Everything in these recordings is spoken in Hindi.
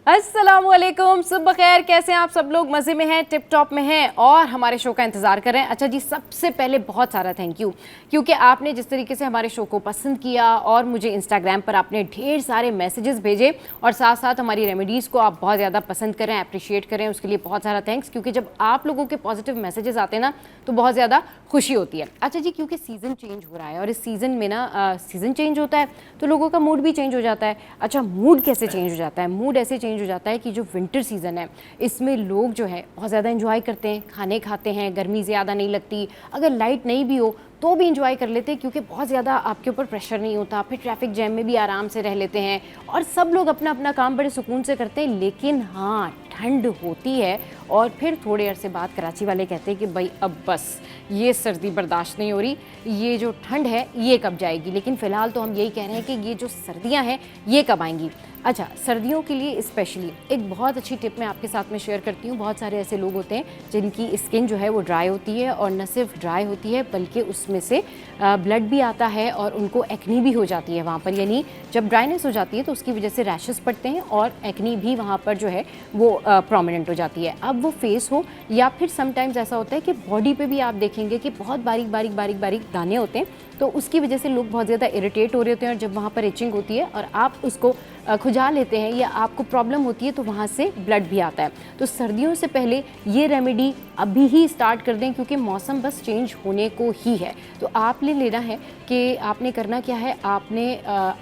अस्सलामुअलैकुम, सुबह खैर। कैसे हैं आप सब लोग? मज़े में हैं, टिप टॉप में हैं और हमारे शो का इंतज़ार कर रहे हैं। अच्छा जी, सबसे पहले बहुत सारा थैंक यू, क्योंकि आपने जिस तरीके से हमारे शो को पसंद किया और मुझे इंस्टाग्राम पर आपने ढेर सारे मैसेजेस भेजे और साथ साथ हमारी रेमेडीज़ को आप बहुत ज़्यादा पसंद करें, अप्रिशिएट करें, उसके लिए बहुत सारा थैंक्स। क्योंकि जब आप लोगों के पॉजिटिव मैसेजेस आते हैं ना तो बहुत ज़्यादा खुशी होती है। अच्छा जी, क्योंकि सीज़न चेंज हो रहा है और इस सीज़न में ना सीज़न चेंज होता है तो लोगों का मूड भी चेंज हो जाता है। अच्छा, मूड कैसे चेंज हो जाता है? मूड ऐसे चेंज हो जाता है कि जो विंटर सीज़न है इसमें लोग जो है बहुत ज़्यादा एंजॉय करते हैं, खाने खाते हैं, गर्मी ज़्यादा नहीं लगती, अगर लाइट नहीं भी हो तो भी इंजॉय कर लेते हैं क्योंकि बहुत ज़्यादा आपके ऊपर प्रेशर नहीं होता, फिर ट्रैफिक जैम में भी आराम से रह लेते हैं और सब लोग अपना अपना काम बड़े सुकून से करते हैं। लेकिन हाँ, ठंड होती है और फिर थोड़े अरसे बाद कराची वाले कहते हैं कि भाई अब बस ये सर्दी बर्दाश्त नहीं हो रही, ये जो ठंड है ये कब जाएगी। लेकिन फ़िलहाल तो हम यही कह रहे हैं कि ये जो सर्दियाँ हैं ये कब आएंगी। अच्छा, सर्दियों के लिए स्पेशली एक बहुत अच्छी टिप मैं आपके साथ में शेयर करती हूँ। बहुत सारे ऐसे लोग होते हैं जिनकी स्किन जो है वो ड्राई होती है और न सिर्फ ड्राई होती है बल्कि उसमें से ब्लड भी आता है और उनको एक्नी भी हो जाती है वहाँ पर। यानी जब ड्राइनेस हो जाती है तो उसकी वजह से रैशेस पड़ते हैं और एक्नी भी वहाँ पर जो है वो प्रोमिनेंट हो जाती है। अब वो फेस हो या फिर समटाइम्स ऐसा होता है कि बॉडी पे भी आप देखेंगे कि बहुत बारीक बारीक बारीक बारीक दाने होते हैं, तो उसकी वजह से लोग बहुत ज़्यादा इरिटेट हो रहे होते हैं और जब वहाँ पर इचिंग होती है और आप उसको खुजा लेते हैं या आपको प्रॉब्लम होती है तो वहाँ से ब्लड भी आता है। तो सर्दियों से पहले ये रेमेडी अभी ही स्टार्ट कर दें क्योंकि मौसम बस चेंज होने को ही है। तो आपने लेना है कि आपने करना क्या है, आपने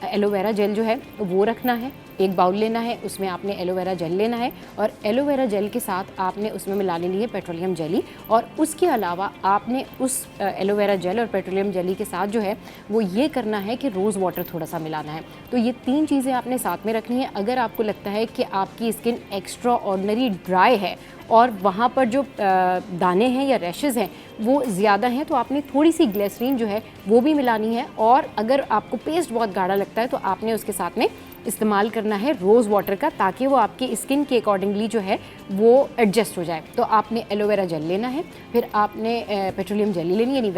एलोवेरा जेल जो है वो रखना है, एक बाउल लेना है, उसमें आपने एलोवेरा जेल लेना है और एलोवेरा जेल के साथ आपने उसमें मिला लेनी है पेट्रोलियम जेली। और उसके अलावा आपने उस एलोवेरा जेल और पेट्रोलियम जेली के साथ जो है वो ये करना है कि रोज़ वाटर थोड़ा सा मिलाना है। तो ये तीन चीज़ें आपने साथ में रखनी है। अगर आपको लगता है कि आपकी स्किन एक्स्ट्रा ऑर्डिनरी ड्राई है और वहाँ पर जो दाने हैं या रैशेज़ हैं वो ज़्यादा हैं तो आपने थोड़ी सी ग्लिसरीन जो है वो भी मिलानी है। और अगर आपको पेस्ट बहुत गाढ़ा लगता है तो आपने उसके साथ में इस्तेमाल करना है रोज़ वाटर का, ताकि वो आपकी स्किन के अकॉर्डिंगली जो है वो एडजस्ट हो जाए। तो आपने एलोवेरा जेल लेना है, फिर आपने पेट्रोलियम जेली लेनी है यानी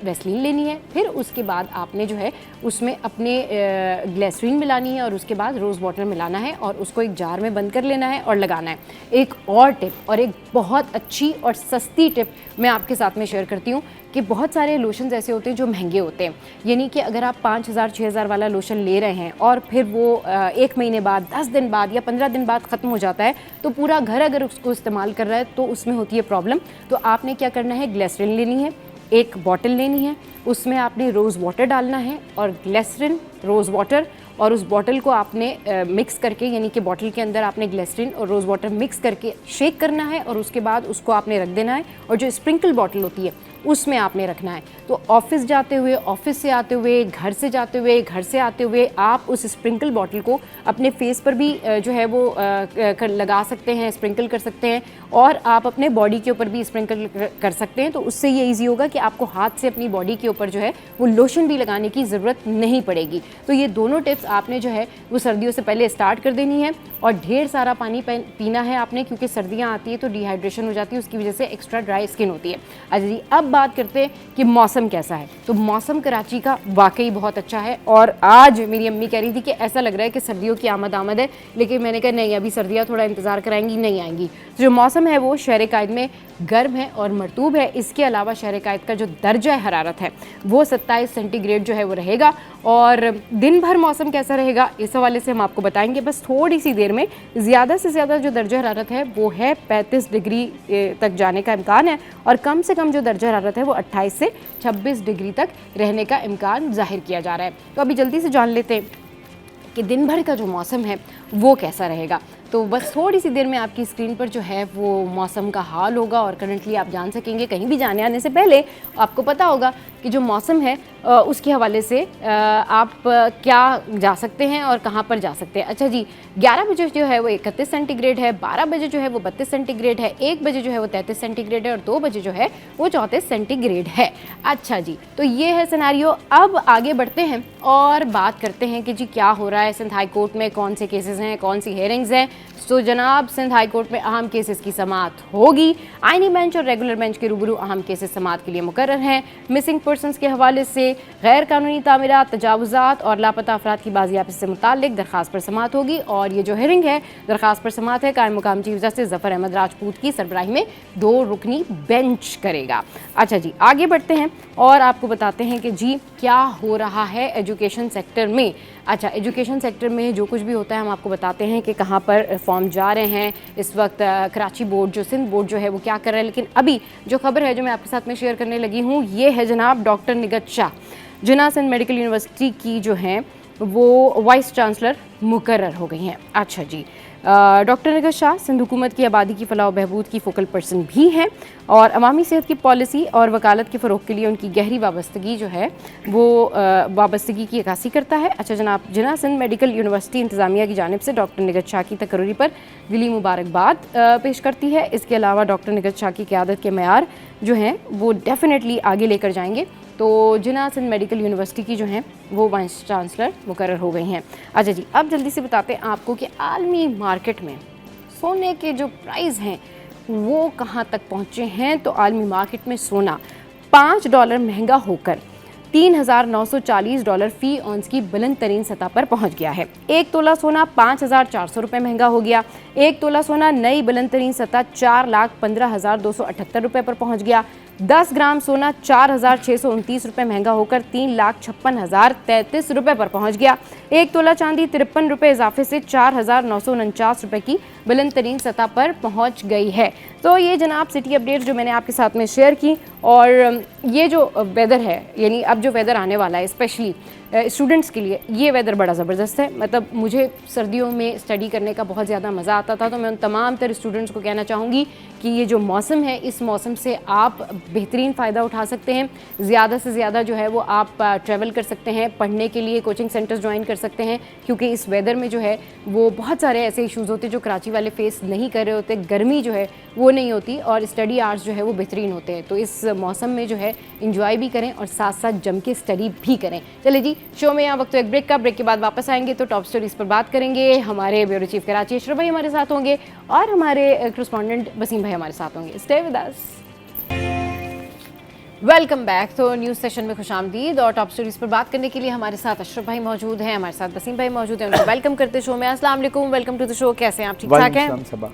वेस्लीन लेनी है, फिर उसके बाद आपने जो है उसमें अपने ग्लिसरीन मिलानी है और उसके बाद रोज़ वाटर मिलाना है और उसको एक जार में बंद कर लेना है और लगाना है। एक और टिप और एक बहुत अच्छी और सस्ती टिप मैं आपके साथ में शेयर करती हूँ कि बहुत सारे लोशंस ऐसे होते हैं जो महंगे होते हैं। यानी कि अगर आप 5000-6000 वाला लोशन ले रहे हैं और फिर वो 1 महीने बाद, 10 दिन बाद या 15 दिन बाद ख़त्म हो जाता है तो पूरा घर अगर उसको इस्तेमाल कर रहा है तो उसमें होती है प्रॉब्लम। तो आपने क्या करना है, ग्लिसरीन लेनी है, एक बॉटल लेनी है, उसमें आपने रोज़ वाटर डालना है और ग्लिसरीन, रोज़ वाटर और उस बॉटल को आपने मिक्स करके यानी कि बॉटल के अंदर आपने ग्लिसरीन और रोज़ वाटर मिक्स करके शेक करना है और उसके बाद उसको आपने रख देना है। और जो स्प्रिंकल बॉटल होती है उसमें आपने रखना है। तो ऑफिस जाते हुए, ऑफिस से आते हुए, घर से जाते हुए, घर से आते हुए आप उस स्प्रिंकल बॉटल को अपने फेस पर भी जो है वो लगा सकते हैं, स्प्रिंकल कर सकते हैं और आप अपने बॉडी के ऊपर भी स्प्रिंकल कर सकते हैं। तो उससे ये ईजी होगा कि आपको हाथ से अपनी बॉडी के ऊपर जो है वो लोशन भी लगाने की ज़रूरत नहीं पड़ेगी। तो ये दोनों टिप्स आपने जो है वो सर्दियों से पहले स्टार्ट कर देनी है और ढेर सारा पानी पीना है आपने, क्योंकि सर्दियाँ आती है तो डिहाइड्रेशन हो जाती है, उसकी वजह से एक्स्ट्रा ड्राई स्किन होती है। अच्छा जी, अब बात करते हैं कि मौसम कैसा है। तो मौसम कराची का वाकई बहुत अच्छा है और आज मेरी अम्मी कह रही थी कि ऐसा लग रहा है कि सर्दियों की आमद है, लेकिन मैंने कहा नहीं, अभी सर्दियाँ थोड़ा इंतज़ार कराएंगी, नहीं आएंगी। तो जो मौसम है वो शहर कायद में गर्म है और मरतूब है। इसके अलावा शहर कायद का जो दर्जा हरारत है वो 27 सेंटीग्रेड जो है वो रहेगा। और दिन भर मौसम कैसा रहेगा इस हवाले से हम आपको बताएंगे बस थोड़ी सी देर में। ज़्यादा से ज़्यादा जो दर्जा हरारत है वो है 35 डिग्री तक जाने का इम्कान है और कम से कम जो दर्जा हरारत है वो 28 से 26 डिग्री तक रहने का इम्कान जाहिर किया जा रहा है। तो अभी जल्दी से जान लेते हैं कि दिन भर का जो मौसम है वो कैसा रहेगा। तो बस थोड़ी सी देर में आपकी स्क्रीन पर जो है वो मौसम का हाल होगा और करंटली आप जान सकेंगे। कहीं भी जाने आने से पहले आपको पता होगा कि जो मौसम है उसके हवाले से आप क्या जा सकते हैं और कहाँ पर जा सकते हैं। अच्छा जी, 11 बजे जो है वो 31 सेंटीग्रेड है, 12 बजे जो है वो 32 सेंटीग्रेड है, 1 बजे जो है वो 33 सेंटीग्रेड है और 2 बजे जो है वो 34 सेंटीग्रेड है। अच्छा जी, तो ये है सिनेरियो। अब आगे बढ़ते हैं और बात करते हैं कि जी क्या हो रहा है सिंध हाई कोर्ट में, कौन से केसेस हैं, कौन सी हेयरिंग्स हैं। तो जनाब सिंध हाई कोर्ट में अहम केसेस की समाअत होगी। आईनी बेंच और रेगुलर बेंच के रूबरू अहम केसेस समाअत के लिए मुकर्रर हैं। मिसिंग पर्सनस के हवाले से गैर कानूनी तामीरात, तजावुजात और लापता अफराद की बाजियाबी से मुताल्लिक दरखास्त पर समाअत होगी। और ये जो हियरिंग है दरखास्त पर समाअत है कायम मुकाम चीफ जस्टिस जफर अहमद राजपूत की सरबराही में 2 रुकनी बेंच करेगा। अच्छा जी, आगे बढ़ते हैं और आपको बताते हैं कि जी क्या हो रहा है एजुकेशन सेक्टर में। अच्छा, एजुकेशन सेक्टर में जो कुछ भी होता है हम आपको बताते हैं कि कहाँ पर फॉर्म जा रहे हैं। इस वक्त कराची बोर्ड जो सिंध बोर्ड जो है वो क्या कर रहा है, लेकिन अभी जो खबर है जो मैं आपके साथ में शेयर करने लगी हूँ ये है जनाब डॉक्टर निगत शाह जिन्ना सिंध मेडिकल यूनिवर्सिटी की जो हैं वो वाइस चांसलर मुकर्रर हो गई हैं। अच्छा जी, डॉक्टर निगत शाह सिंध हुकूमत की आबादी की फलाह बहबूद की फोकल पर्सन भी हैं और अवामी सेहत की पॉलिसी और वकालत के फ़रोग़ के लिए उनकी गहरी वाबस्तगी जो है वो वाबस्तगी की अक्कासी करता है। अच्छा जनाब, जिन्ना सिंध मेडिकल यूनिवर्सिटी इंतज़ामिया की जानिब से डॉक्टर निगत शाह की तकर्री पर दिली मुबारकबाद पेश करती है। इसके अलावा डॉक्टर निगत शाह की क़यादत के मयार जो हैं वो डेफिनेटली आगे लेकर जाएंगे। तो जिन्ना सिंध मेडिकल यूनिवर्सिटी की जो हैं वो वाइस चांसलर मुकर्रर हो गई हैं। अच्छा जी, अब जल्दी से बताते हैं आपको कि आलमी मार्केट में सोने के जो प्राइस हैं वो कहाँ तक पहुँचे हैं। तो आलमी मार्केट में सोना $5 महंगा होकर $3,940 फ़ी औंस की बुलंद तरीन सतह पर पहुँच गया है। 1 तोला सोना 5,400 रुपये महंगा हो गया। 1 तोला सोना नई बुलंद तरीन सतह 4,15,278 रुपये पर पहुँच गया। 10 ग्राम सोना 4,629 रुपये महंगा होकर 3,56,033 रुपये पर पहुंच गया। 1 तोला चांदी 53 रुपये इजाफे से 4,949 रुपये की बुलंद तरीन सतह पर पहुंच गई है। तो ये जनाब सिटी अपडेट जो मैंने आपके साथ में शेयर की। और ये जो वेदर है, यानी अब जो वेदर आने वाला है स्पेशली स्टूडेंट्स के लिए, ये वेदर बड़ा ज़बरदस्त है। मतलब मुझे सर्दियों में स्टडी करने का बहुत ज़्यादा मज़ा आता था। तो मैं उन तमाम तर स्टूडेंट्स को कहना चाहूँगी कि ये जो मौसम है इस मौसम से आप बेहतरीन फ़ायदा उठा सकते हैं। ज़्यादा से ज़्यादा जो है वो आप ट्रैवल कर सकते हैं, पढ़ने के लिए कोचिंग सेंटर्स ज्वाइन कर सकते हैं, क्योंकि इस वेदर में जो है वो बहुत सारे ऐसे इशूज़ होते हैं जो कराची वाले फेस नहीं कर रहे होते। गर्मी जो है वो नहीं होती और स्टडी आवर्स जो है वो बेहतरीन होते हैं। तो इस मौसम में जो है इंजॉय भी करें और साथ साथ जम के स्टडी भी करें। चले जी, शो में यहाँ वक्त एक ब्रेक का, ब्रेक के बाद वापस आएंगे तो टॉप स्टोरीज पर बात करेंगे। हमारे ब्यूरो चीफ कराची अशरफ भाई हमारे साथ होंगे और हमारे करस्पॉन्डेंट वसीम भाई हमारे साथ होंगे। Stay with us. Welcome back. तो न्यूज़ सेशन में खुशामदीद और टॉप स्टोरीज पर बात करने के लिए हमारे साथ अशरफ भाई मौजूद हैं, हमारे साथ वसीम भाई मौजूद हैं। उनको वेलकम करते शो में। अस्सलाम वालेकुम, वेलकम टू द शो। कैसे हैं आप? ठीक ठाक हैं?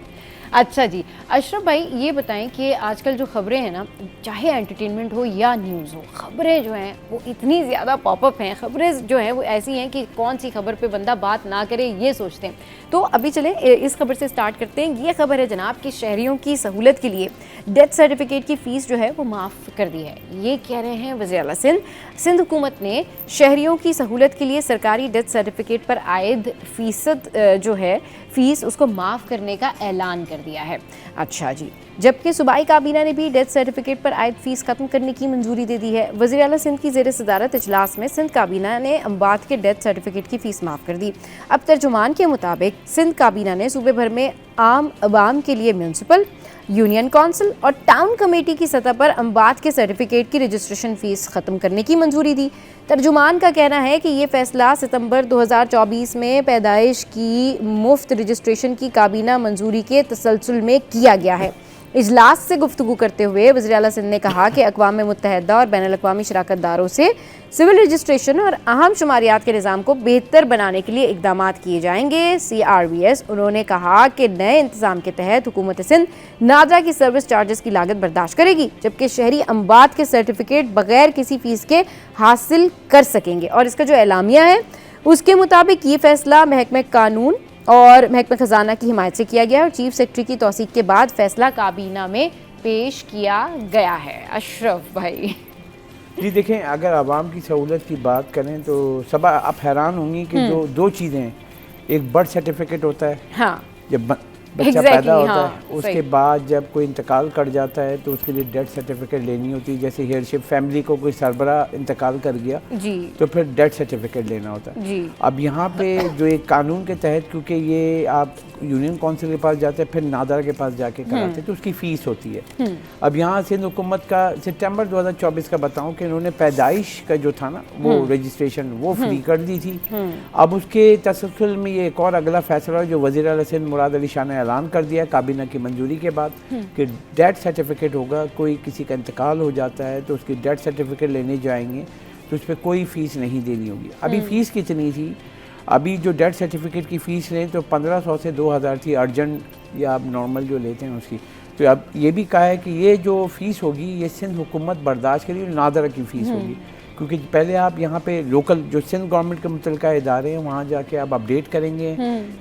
अच्छा जी, अशरफ भाई ये बताएं कि आजकल जो खबरें हैं ना, चाहे एंटरटेनमेंट हो या न्यूज़ हो, खबरें जो हैं वो इतनी ज़्यादा पॉपअप हैं। खबरें जो हैं वो ऐसी हैं कि कौन सी खबर पे बंदा बात ना करे ये सोचते हैं। तो अभी चलें इस खबर से स्टार्ट करते हैं। ये खबर है जनाब कि शहरियों की सहूलत के लिए डेथ सर्टिफिकेट की फ़ीस जो है वो माफ़ कर दी है। ये कह रहे हैं वज़ीर आला सिंध हुकूमत ने शहरियों की सहूलत के लिए सरकारी डेथ सर्टिफिकेट पर आयद फ़ीसद जो है फ़ीस उसको माफ़ करने का ऐलान कर दिया है। अच्छा जी, जबकि सूबाई काबीना ने भी डेथ सर्टिफिकेट पर आयद फ़ीस ख़त्म करने की मंजूरी दे दी है। वज़ीर आला सिंध की ज़ेर सदारत इजलास में सिंध काबीना ने अम्बात के डेथ सर्टिफिकेट की फ़ीस माफ़ कर दी। अब तर्जुमान के मुताबिक सिंध काबीना ने सूबे भर में आम अवाम के लिए म्यूनसिपल, यूनियन काउंसिल और टाउन कमेटी की सतह पर अम्बात के सर्टिफिकेट की रजिस्ट्रेशन फ़ीस ख़त्म करने की मंजूरी दी। तर्जुमान का कहना है कि ये फ़ैसला सितंबर 2024 में पैदाइश की मुफ्त रजिस्ट्रेशन की काबीना मंजूरी के तसलसल में किया गया है। इजलास से गुफ्तगू करते हुए वज़ीर आला सिंध ने कहा कि अक़वाम मुत्तहिदा और बैनुल अक़वामी शराकत दारों से सिविल रजिस्ट्रेशन और अहम शुमारियात के निज़ाम को बेहतर बनाने के लिए इक़दाम किए जाएंगे। CRVS उन्होंने कहा कि नए इंतज़ाम के तहत हुकूमत सिंध नादरा की सर्विस चार्जेस की लागत बर्दाश्त करेगी, जबकि शहरी अम्बात के सर्टिफिकेट बगैर किसी फ़ीस के हासिल कर सकेंगे। और इसका जो एलामिया है उसके मुताबिक ये फ़ैसला महकमे कानून और महकमे ख़जाना की हिमायत से किया गया और चीफ सेक्रेटरी की तौसीक के बाद फैसला काबीना में पेश किया गया है। अशरफ भाई जी देखें, अगर आवाम की सहूलत की बात करें तो सब आप हैरान होंगी कि जो 2 चीज़ें हैं, एक बर्थ सर्टिफिकेट होता है, हाँ, जब बच्चा पैदा होता हाँ, है, उसके बाद जब कोई इंतकाल कर जाता है तो उसके लिए डेथ सर्टिफिकेट लेनी होती है। जैसे हेयरशिप फैमिली को कोई सरबरा इंतकाल कर गया जी, तो फिर डेथ सर्टिफिकेट लेना होता है जी। अब यहाँ पे जो एक कानून के तहत, क्योंकि ये आप यूनियन काउंसिल के पास जाते हैं फिर नादरा के पास जाके कराते हैं तो उसकी फ़ीस होती है। अब यहाँ सिंध हुकूमत का सितंबर 2024 का बताऊँ कि इन्होंने पैदाइश का जो था ना वो रजिस्ट्रेशन वो फ्री कर दी थी। अब उसके तसलसल में ये एक और अगला फैसला जो वज़ीर आला सिंध मुराद अली शाह ने ऐलान कर दिया काबीना की मंजूरी के बाद कि डेथ सर्टिफिकेट होगा, कोई किसी का इंतकाल हो जाता है तो उसकी डेथ सर्टिफिकेट लेने जाएंगे तो उस पर कोई फ़ीस नहीं देनी होगी। अभी फ़ीस कितनी थी, अभी जो डेथ सर्टिफिकेट की फ़ीस लें तो 1500 से 2000 थी, अर्जेंट या आप नॉर्मल जो लेते हैं उसकी। तो अब ये भी कहा है कि ये जो फ़ीस होगी ये सिंध हुकूमत बर्दाश्त करेगी, नादरा की फ़ीस होगी। क्योंकि पहले आप यहाँ पे लोकल जो सिंध गवर्नमेंट के मुतल्लिका इदारे हैं वहाँ जाके आप अपडेट करेंगे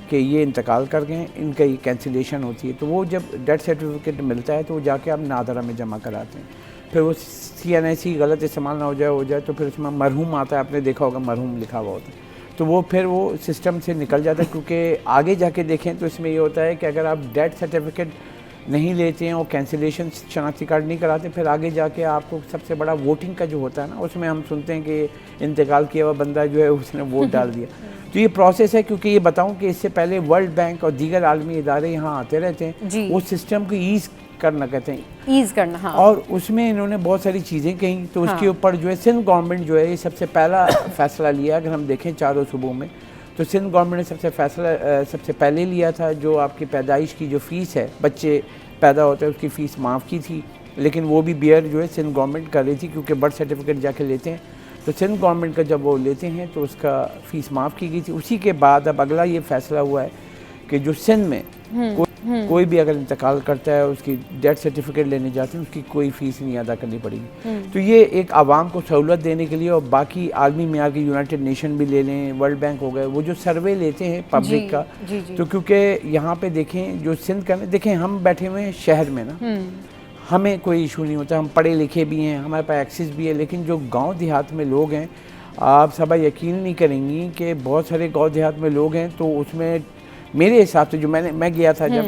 कि ये इंतकाल कर गए, इनका ये कैंसिलेशन होती है, तो वो जब डेथ सर्टिफिकेट मिलता है तो वो जाके आप नादरा में जमा कराते हैं। फिर वो CNIC गलत इस्तेमाल ना हो जाए तो फिर उसमें मरहूम आता है, आपने देखा होगा मरहूम लिखा हुआ होता है, तो वो फिर वो सिस्टम से निकल जाता है। क्योंकि आगे जाके देखें तो इसमें ये होता है कि अगर आप डेथ सर्टिफिकेट नहीं लेते हैं और कैंसिलेशन शनाख्ती कार्ड नहीं कराते, फिर आगे जाके आपको सबसे बड़ा वोटिंग का जो होता है ना उसमें हम सुनते हैं कि इंतकाल किया हुआ बंदा जो है उसने वोट डाल दिया। तो ये प्रोसेस है। क्योंकि ये बताऊं कि इससे पहले वर्ल्ड बैंक और दीगर आलमी इदारे यहाँ आते रहते हैं, वो सिस्टम को ईज़ करना कहते हैं, ईज़ करना, हाँ। और उसमें इन्होंने बहुत सारी चीज़ें कही तो उसके ऊपर जो है सिंध गवर्नमेंट जो है ये सबसे पहला फैसला लिया। अगर हम देखें चारों सूबों में तो सिंध गवर्नमेंट ने सबसे पहले लिया था जो आपकी पैदाइश की जो फ़ीस है, बच्चे पैदा होते हैं उसकी फ़ीस माफ़ की थी, लेकिन वो भी बियर जो है सिंध गवर्नमेंट कर रही थी क्योंकि बर्थ सर्टिफिकेट जाके लेते हैं तो सिंध गवर्नमेंट का जब वो लेते हैं तो उसका फ़ीस माफ़ की गई थी। उसी के बाद अब अगला ये फैसला हुआ है कि जो सिंध में कोई भी अगर इंतकाल करता है उसकी डेथ सर्टिफिकेट लेने जाते हैं उसकी कोई फ़ीस नहीं अदा करनी पड़ेगी। तो ये एक आवाम को सहूलत देने के लिए, और बाकी आलमी मियार के यूनाइटेड नेशन भी ले लें, वर्ल्ड बैंक हो गए, वो जो सर्वे लेते हैं पब्लिक का, तो क्योंकि यहाँ पे देखें जो सिंध का, देखें हम बैठे हुए हैं शहर में ना, हमें कोई इशू नहीं होता, हम पढ़े लिखे भी हैं, हमारे पास एक्सेस भी है, लेकिन जो गाँव देहात में लोग हैं, आप सब यकीन नहीं करेंगी कि बहुत सारे गाँव देहात में लोग हैं तो उसमें मेरे हिसाब से जो मैं गया था जब,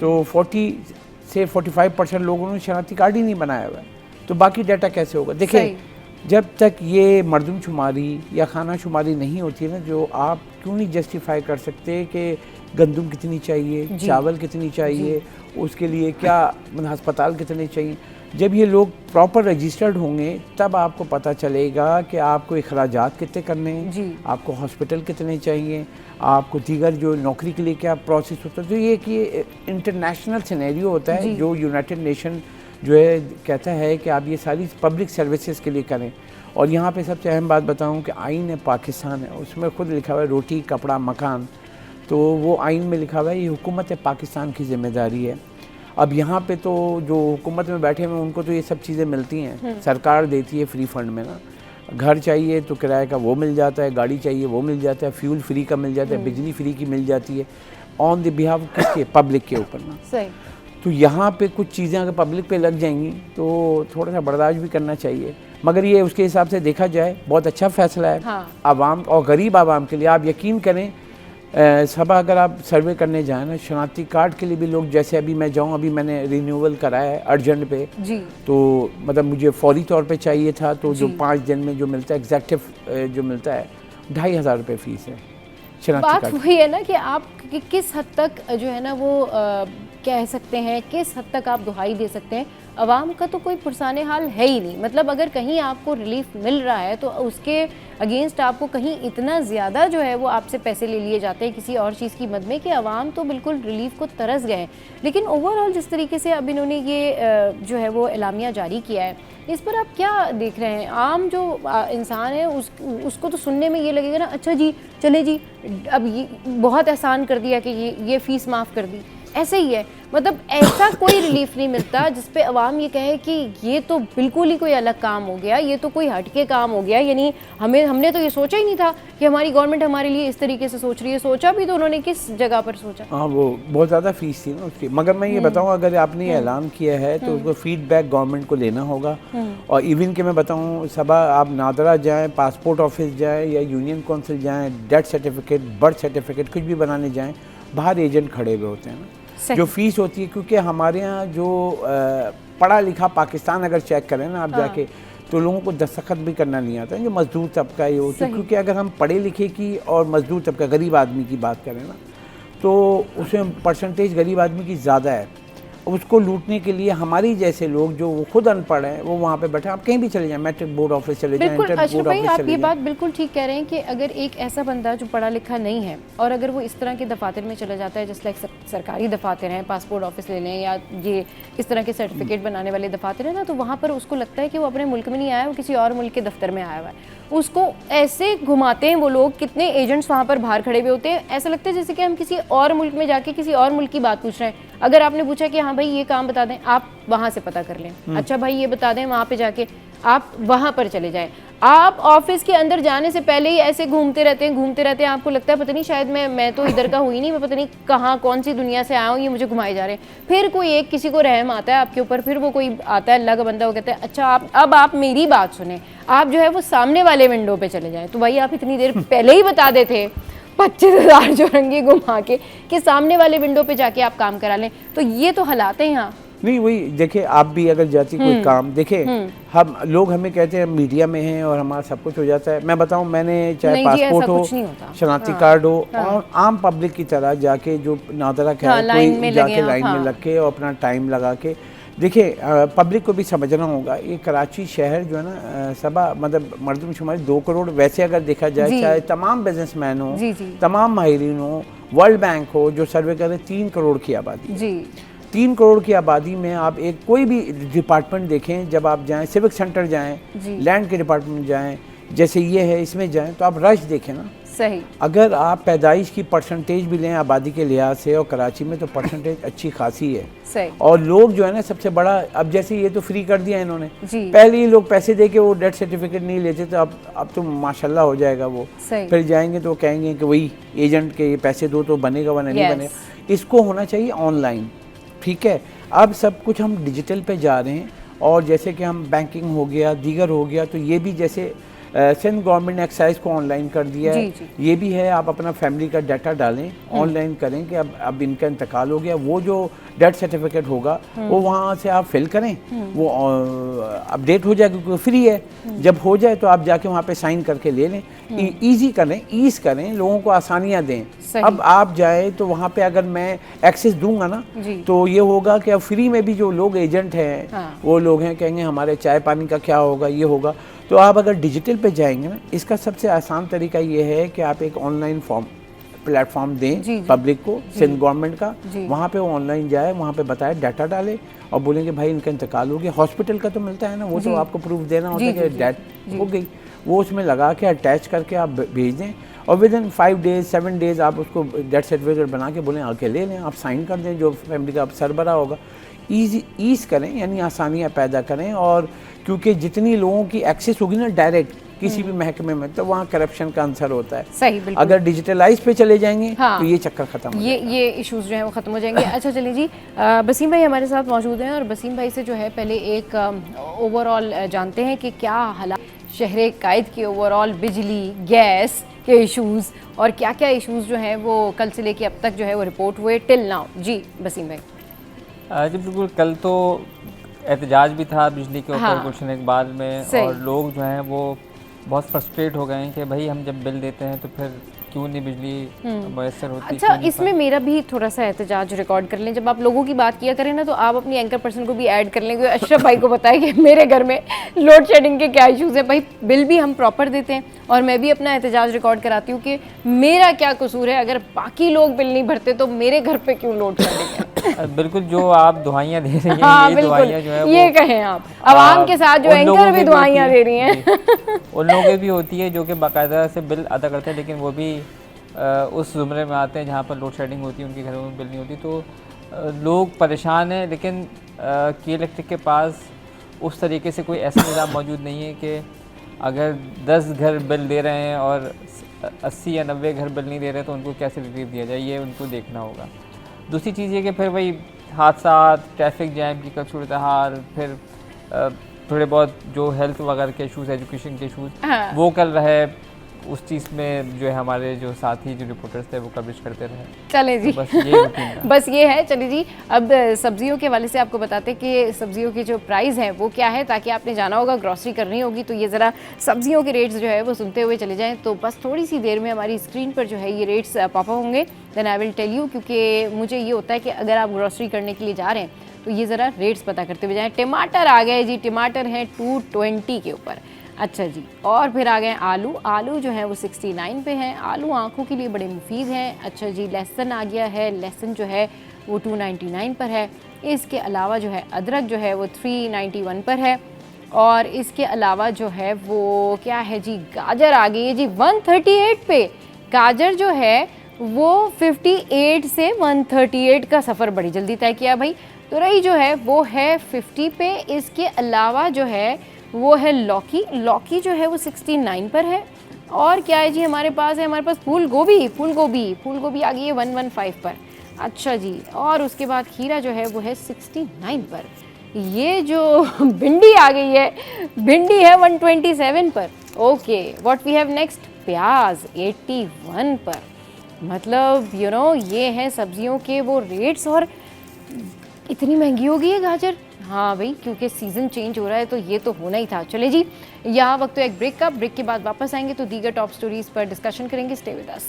तो 40 से 45% लोगों ने शनाख्ती कार्ड ही नहीं बनाया हुआ है, तो बाकी डाटा कैसे होगा। देखिए जब तक ये मरदमशुमारी या खाना शुमारी नहीं होती है ना, जो आप क्यों नहीं जस्टिफाई कर सकते कि गंदम कितनी चाहिए, चावल कितनी चाहिए, उसके लिए क्या मतलब अस्पताल कितने चाहिए, जब ये लोग प्रॉपर रजिस्टर्ड होंगे तब आपको पता चलेगा कि आपको अखराजात कितने करने हैं, आपको हॉस्पिटल कितने चाहिए, आपको दीगर जो नौकरी के लिए क्या प्रोसेस होता है। तो ये कि इंटरनेशनल सिनेरियो होता है जो यूनाइटेड नेशन जो है कहता है कि आप ये सारी पब्लिक सर्विसेज के लिए करें। और यहाँ पे सबसे अहम बात बताऊँ कि आइन पाकिस्तान है, उसमें खुद लिखा हुआ है रोटी कपड़ा मकान, तो वो आइन में लिखा हुआ है ये हुकूमत पाकिस्तान की जिम्मेदारी है। अब यहाँ पे तो जो हुकूमत में बैठे हुए उनको तो ये सब चीज़ें मिलती हैं, सरकार देती है फ्री फंड में ना, घर चाहिए तो किराए का वो मिल जाता है, गाड़ी चाहिए वो मिल जाता है, फ्यूल फ्री का मिल जाता है, बिजली फ्री की मिल जाती है, ऑन द बिहाफ किसके, पब्लिक के ऊपर ना। सही। तो यहाँ पे कुछ चीज़ें अगर पब्लिक पे लग जाएंगी तो थोड़ा सा बर्दाश्त भी करना चाहिए, मगर ये उसके हिसाब से देखा जाए बहुत अच्छा फैसला है आवाम और गरीब आवाम के लिए। आप यकीन करें सबा अगर आप सर्वे करने जाएँ ना, शनाख्ती कार्ड के लिए भी लोग, जैसे अभी मैं जाऊँ, अभी मैंने रिन्यूअल कराया है अर्जेंट पे तो मतलब मुझे फौरी तौर पे चाहिए था, तो जो 5 दिन में जो मिलता है एग्जैक्टिव जो मिलता है 2500 रुपये फ़ीस है शनाख्ती कार्ड। बात वही है ना कि आप किस हद तक जो है ना वो कह सकते हैं, किस हद तक आप दुहाई दे सकते हैं। अवाम का तो कोई पुरसाने हाल है ही नहीं, मतलब अगर कहीं आपको रिलीफ मिल रहा है तो उसके अगेंस्ट आपको कहीं इतना ज़्यादा जो है वो आपसे पैसे ले लिए जाते हैं किसी और चीज़ की मद में कि अवाम तो बिल्कुल रिलीफ को तरस गए हैं। लेकिन ओवरऑल जिस तरीके से अब इन्होंने ये जो है वो एलामिया जारी किया है, इस पर आप क्या देख रहे हैं? आम जो इंसान है उसको तो सुनने में ये लगेगा ना, अच्छा जी चले जी अब ये बहुत आसान कर दिया कि ये फ़ीस माफ़ कर दी, ऐसे ही है। मतलब ऐसा कोई रिलीफ नहीं मिलता जिस पे अवाम ये कहे कि ये तो बिल्कुल ही कोई अलग काम हो गया, ये तो कोई हटके काम हो गया, यानी हमने तो ये सोचा ही नहीं था कि हमारी गवर्नमेंट हमारे लिए इस तरीके से सोच रही है। सोचा भी तो उन्होंने किस जगह पर सोचा? हाँ, वो बहुत ज़्यादा फीस थी ना उसकी। मगर मैं ये बताऊँ, अगर आपने ऐलान किया है तो उसको फीडबैक गवर्नमेंट को लेना होगा। और इवन के मैं बताऊँ सबा, आप नादरा जाएँ, पासपोर्ट ऑफिस जाएँ या यूनियन काउंसिल जाएँ, डेथ सर्टिफिकेट बर्थ सर्टिफिकेट कुछ भी बनाने जाएँ, बाहर एजेंट खड़े हुए होते हैं ना, जो फीस होती है, क्योंकि हमारे यहाँ जो पढ़ा लिखा पाकिस्तान अगर चेक करें ना आप जाके, तो लोगों को दस्तखत भी करना नहीं आता, जो मजदूर तबका ये होता है। क्योंकि अगर हम पढ़े लिखे की और मजदूर तबका गरीब आदमी की बात करें ना, तो उसमें परसेंटेज गरीब आदमी की ज़्यादा है। उसको लूटने के लिए हमारी जैसे लोग जो वो खुद अनपढ़ हैं वो वहाँ पे बैठे, आप कहीं भी चले जाएं, मैट्रिक बोर्ड ऑफिस चले जाएं, बिल्कुल इंटर अशरफ बोर्ड भाई, ऑफिस आप चले ये जाएं। बात बिल्कुल ठीक कह रहे हैं कि अगर एक ऐसा बंदा जो पढ़ा लिखा नहीं है और अगर वो इस तरह के दफातर में चला जाता है, जैसे लाइक सरकारी दफातर हैं, पासपोर्ट ऑफिस ले लें या ये इस तरह के सर्टिफिकेट बनाने वाले दफातर हैं ना, तो वहाँ पर उसको लगता है कि वो अपने मुल्क में नहीं आया, वो किसी और मुल्क के दफ्तर में आया हुआ है। उसको ऐसे घुमाते हैं वो लोग, कितने एजेंट्स वहाँ पर बाहर खड़े हुए होते हैं, ऐसा लगता है जैसे कि हम किसी और मुल्क में जाके किसी और मुल्क की बात पूछ रहे हैं। अगर आपने पूछा कि हाँ भाई ये काम बता दें, आप वहाँ से पता कर लें, अच्छा भाई ये बता दें, वहाँ पे जाके आप वहाँ पर चले जाएं। आप ऑफिस के अंदर जाने से पहले ही ऐसे घूमते रहते हैं, आपको लगता है पता नहीं शायद मैं तो इधर का हुई नहीं, मैं पता नहीं कहाँ कौन सी दुनिया से आया हूँ, ये मुझे घुमाए जा रहे हैं। फिर कोई एक किसी को रहम आता है आपके ऊपर, फिर वो कोई आता है अल्लाह का बंदा, वो कहता है अच्छा अब आप मेरी बात सुने, आप जो है वो सामने वाले विंडो पे चले जाएं। तो भाई आप इतनी देर पहले ही बता देते 25,000 जो रंगी घुमा के कि सामने वाले विंडो पे जाके आप काम करा लें। तो ये तो हालात हैं यहाँ। नहीं वही देखिए, आप भी अगर जाती कोई काम देखे, हम लोग हमें कहते हैं मीडिया में हैं और हमारा सब कुछ हो जाता है। मैं बताऊं, मैंने चाहे पासपोर्ट हो, शनाख्ती कार्ड हो, और आम पब्लिक की तरह जाके जो नादरा का कोई जाके लाइन में लग के और अपना टाइम लगा के देखिए, पब्लिक को भी समझना होगा। ये कराची शहर जो है ना, सबा मतलब मर्दमशुमारी 2 करोड़ वैसे अगर देखा जाए, चाहे तमाम बिजनेसमैन हो, तमाम माहिरीन हो, वर्ल्ड बैंक हो जो सर्वे करे, 3 करोड़ की आबादी है। 3 करोड़ की आबादी में आप एक कोई भी डिपार्टमेंट देखें, जब आप जाएं, सिविक सेंटर जाएं, लैंड के डिपार्टमेंट जाएं, जैसे ये है इसमें जाएं, तो आप रश देखें ना। सही। अगर आप पैदाइश की परसेंटेज भी लें आबादी के लिहाज से, और कराची में तो परसेंटेज अच्छी खासी है। सही। और लोग जो है ना, सबसे बड़ा, अब जैसे ये तो फ्री कर दिया इन्होंने, पहले ही लोग पैसे दे के वो डेथ सर्टिफिकेट नहीं लेते, तो अब तो माशाल्लाह हो जाएगा वो। फिर जाएंगे तो कहेंगे कि वही एजेंट के ये पैसे दो तो बनेगा वरना नहीं बनेगा। इसको होना चाहिए ऑनलाइन, ठीक है। अब सब कुछ हम डिजिटल पे जा रहे हैं, और जैसे कि हम बैंकिंग हो गया, दीगर हो गया, तो ये भी जैसे सिंध गवर्नमेंट ने एक्साइज को ऑनलाइन कर दिया है। ये भी है, आप अपना फैमिली का डाटा डालें, ऑनलाइन करें कि अब इनका इंतकाल हो गया, वो जो डेथ सर्टिफिकेट होगा वो वहाँ से आप फिल करें, वो अपडेट हो जाए, क्योंकि फ्री है। जब हो जाए तो आप जाके वहाँ पे साइन करके ले लें। ईजी करें, ईज करें, लोगों को आसानियाँ दें। अब आप जाए तो वहाँ पे अगर मैं एक्सेस दूंगा ना, तो ये होगा कि अब फ्री में भी जो लोग एजेंट हैं, वो लोग हैं, कहेंगे हमारे चाय पानी का क्या होगा, ये होगा। तो आप अगर डिजिटल पे जाएंगे ना, इसका सबसे आसान तरीका ये है कि आप एक ऑनलाइन प्लेटफॉर्म दें पब्लिक को, सिंध गवर्नमेंट का, वहाँ पे वो ऑनलाइन जाए, वहाँ पे बताए, डाटा डाले और बोलेंगे भाई इनका इंतकाल हो गया। हॉस्पिटल का तो मिलता है ना, वो तो आपको प्रूफ देना होता है कि डेथ हो गई, वो उसमें लगा के अटैच करके आप भेज दें, और विद इन 5 डेज 7 डेज आप उसको डेथ सर्टिफिकेट बना के बोलें आके ले लें, आप साइन कर दें, जो फैमिली का सरबरा होगा। ईज करें, यानी आसानियाँ पैदा करें। और क्योंकि जितनी लोगों की एक्सेस होगी ना डायरेक्ट किसी भी महकमे में, तो वहाँ करप्शन का आंसर होता है। सही, बिल्कुल। अगर डिजिटलाइज पे चले जाएंगे तो ये चक्कर खत्म, ये इश्यूज जो हैं वो खत्म हो जाएंगे। अच्छा चलिए जी, बसीम भाई हमारे साथ मौजूद हैं, और बसीम भाई से जो है पहले एक ओवरऑल जानते हैं कि क्या हालात शहर कायद के ओवरऑल बिजली गैस के इश्यूज़, और क्या क्या इश्यूज़ जो हैं वो कल से लेके अब तक जो है वो रिपोर्ट हुए टिल नाउ। जी बसीम भाई। जी बिल्कुल, कल तो एहतजाज भी था बिजली के ऊपर कुछ समय के बाद में, और लोग जो हैं वो बहुत फ्रस्ट्रेट हो गए हैं कि भाई हम जब बिल देते हैं तो फिर क्यों नहीं बिजली मैसर होती। अच्छा, इसमें मेरा भी थोड़ा सा एहतजाज रिकॉर्ड कर लें, जब आप लोगों की बात किया करें ना, तो आप अपनी एंकर पर्सन को भी ऐड कर लें, क्योंकि अशरफ भाई को बताया कि मेरे घर में लोड शेडिंग के क्या इश्यूज़ हैं। भाई बिल भी हम प्रॉपर देते हैं, और मैं भी अपना एहतजाज रिकॉर्ड कराती हूँ कि मेरा क्या कसूर है, अगर बाकी लोग बिल नहीं भरते तो मेरे घर पे क्यों लोड शेडिंग है। बिल्कुल, जो आप दुआइयाँ दे रही हैं, हाँ, ये दुआइयाँ जो है ये कहें आप आवाम के साथ जो एंकर भी दुआइयाँ दे रही हैं, उन लोगों की भी होती है जो कि बाकायदा से बिल अदा करते हैं, लेकिन वो भी उस ज़ुमरे में आते हैं जहाँ पर लोड शेडिंग होती है, उनके घरों में बिल नहीं होती, तो लोग परेशान हैं। लेकिन की इलेक्ट्रिक के पास उस तरीके से कोई ऐसा निज़ाम मौजूद नहीं है कि अगर 10 घर बिल दे रहे हैं और 80 या 90 घर बिल नहीं दे रहे तो उनको कैसे रिलीफ दिया जाए, ये उनको देखना होगा। दूसरी चीज़ ये कि फिर वही हादसा, ट्रैफिक जैम की कल सूरत हाल, फिर थोड़े बहुत जो हेल्थ वगैरह के इशूज़, एजुकेशन के इशूज़ वो कल रहे, उस चीज़ में जो है हमारे जो साथी जो रिपोर्टर्स थे वो कवरेज करते रहे। चले जी, बस ये रूटीन था। बस ये है। चलिए जी, अब सब्जियों के हवाले से आपको बताते हैं कि सब्जियों की जो प्राइस है वो क्या है, ताकि आपने जाना होगा ग्रॉसरी करनी होगी तो ये ज़रा सब्जियों के रेट्स जो है वो सुनते हुए चले जाएं। तो बस थोड़ी सी देर में हमारी स्क्रीन पर जो है ये रेट्स पॉप होंगे, then I will tell you, क्योंकि मुझे ये होता है कि अगर आप ग्रॉसरी करने के लिए जा रहे हैं तो ये ज़रा रेट्स पता करते हुए जाएँ। टमाटर आ गए जी, टमाटर हैं 220 के ऊपर। अच्छा जी, और फिर आ गए आलू। आलू जो है वो 69 पे हैं। आलू आंखों के लिए बड़े मुफीद हैं। अच्छा जी, लहसुन आ गया है। लहसुन जो है वो 299 पर है। इसके अलावा जो है अदरक जो है वो 391 पर है। और इसके अलावा जो है वो क्या है जी, गाजर आ गई है जी 138 पे। गाजर जो है वो 58 से 138 का सफ़र बड़ी जल्दी तय किया भाई। तुरई जो है वो है 50 पे। इसके अलावा जो है वो है लौकी। लौकी जो है वो 69 पर है। और क्या है जी हमारे पास है, हमारे पास फूल गोभी। फूल गोभी आ गई है 115 पर। अच्छा जी, और उसके बाद खीरा जो है वो है 69 पर। ये जो भिंडी आ गई है, भिंडी है 127 पर। Okay, what we have next, प्याज 81 पर। मतलब ये है सब्जियों के वो रेट्स। और इतनी महंगी हो गई है गाजर। हाँ भाई, क्योंकि सीज़न चेंज हो रहा है तो ये तो होना ही था। चले जी, यहाँ वक्त तो एक ब्रेक का। ब्रेक के बाद वापस आएंगे तो दीगर टॉप स्टोरीज पर डिस्कशन करेंगे। Stay with us.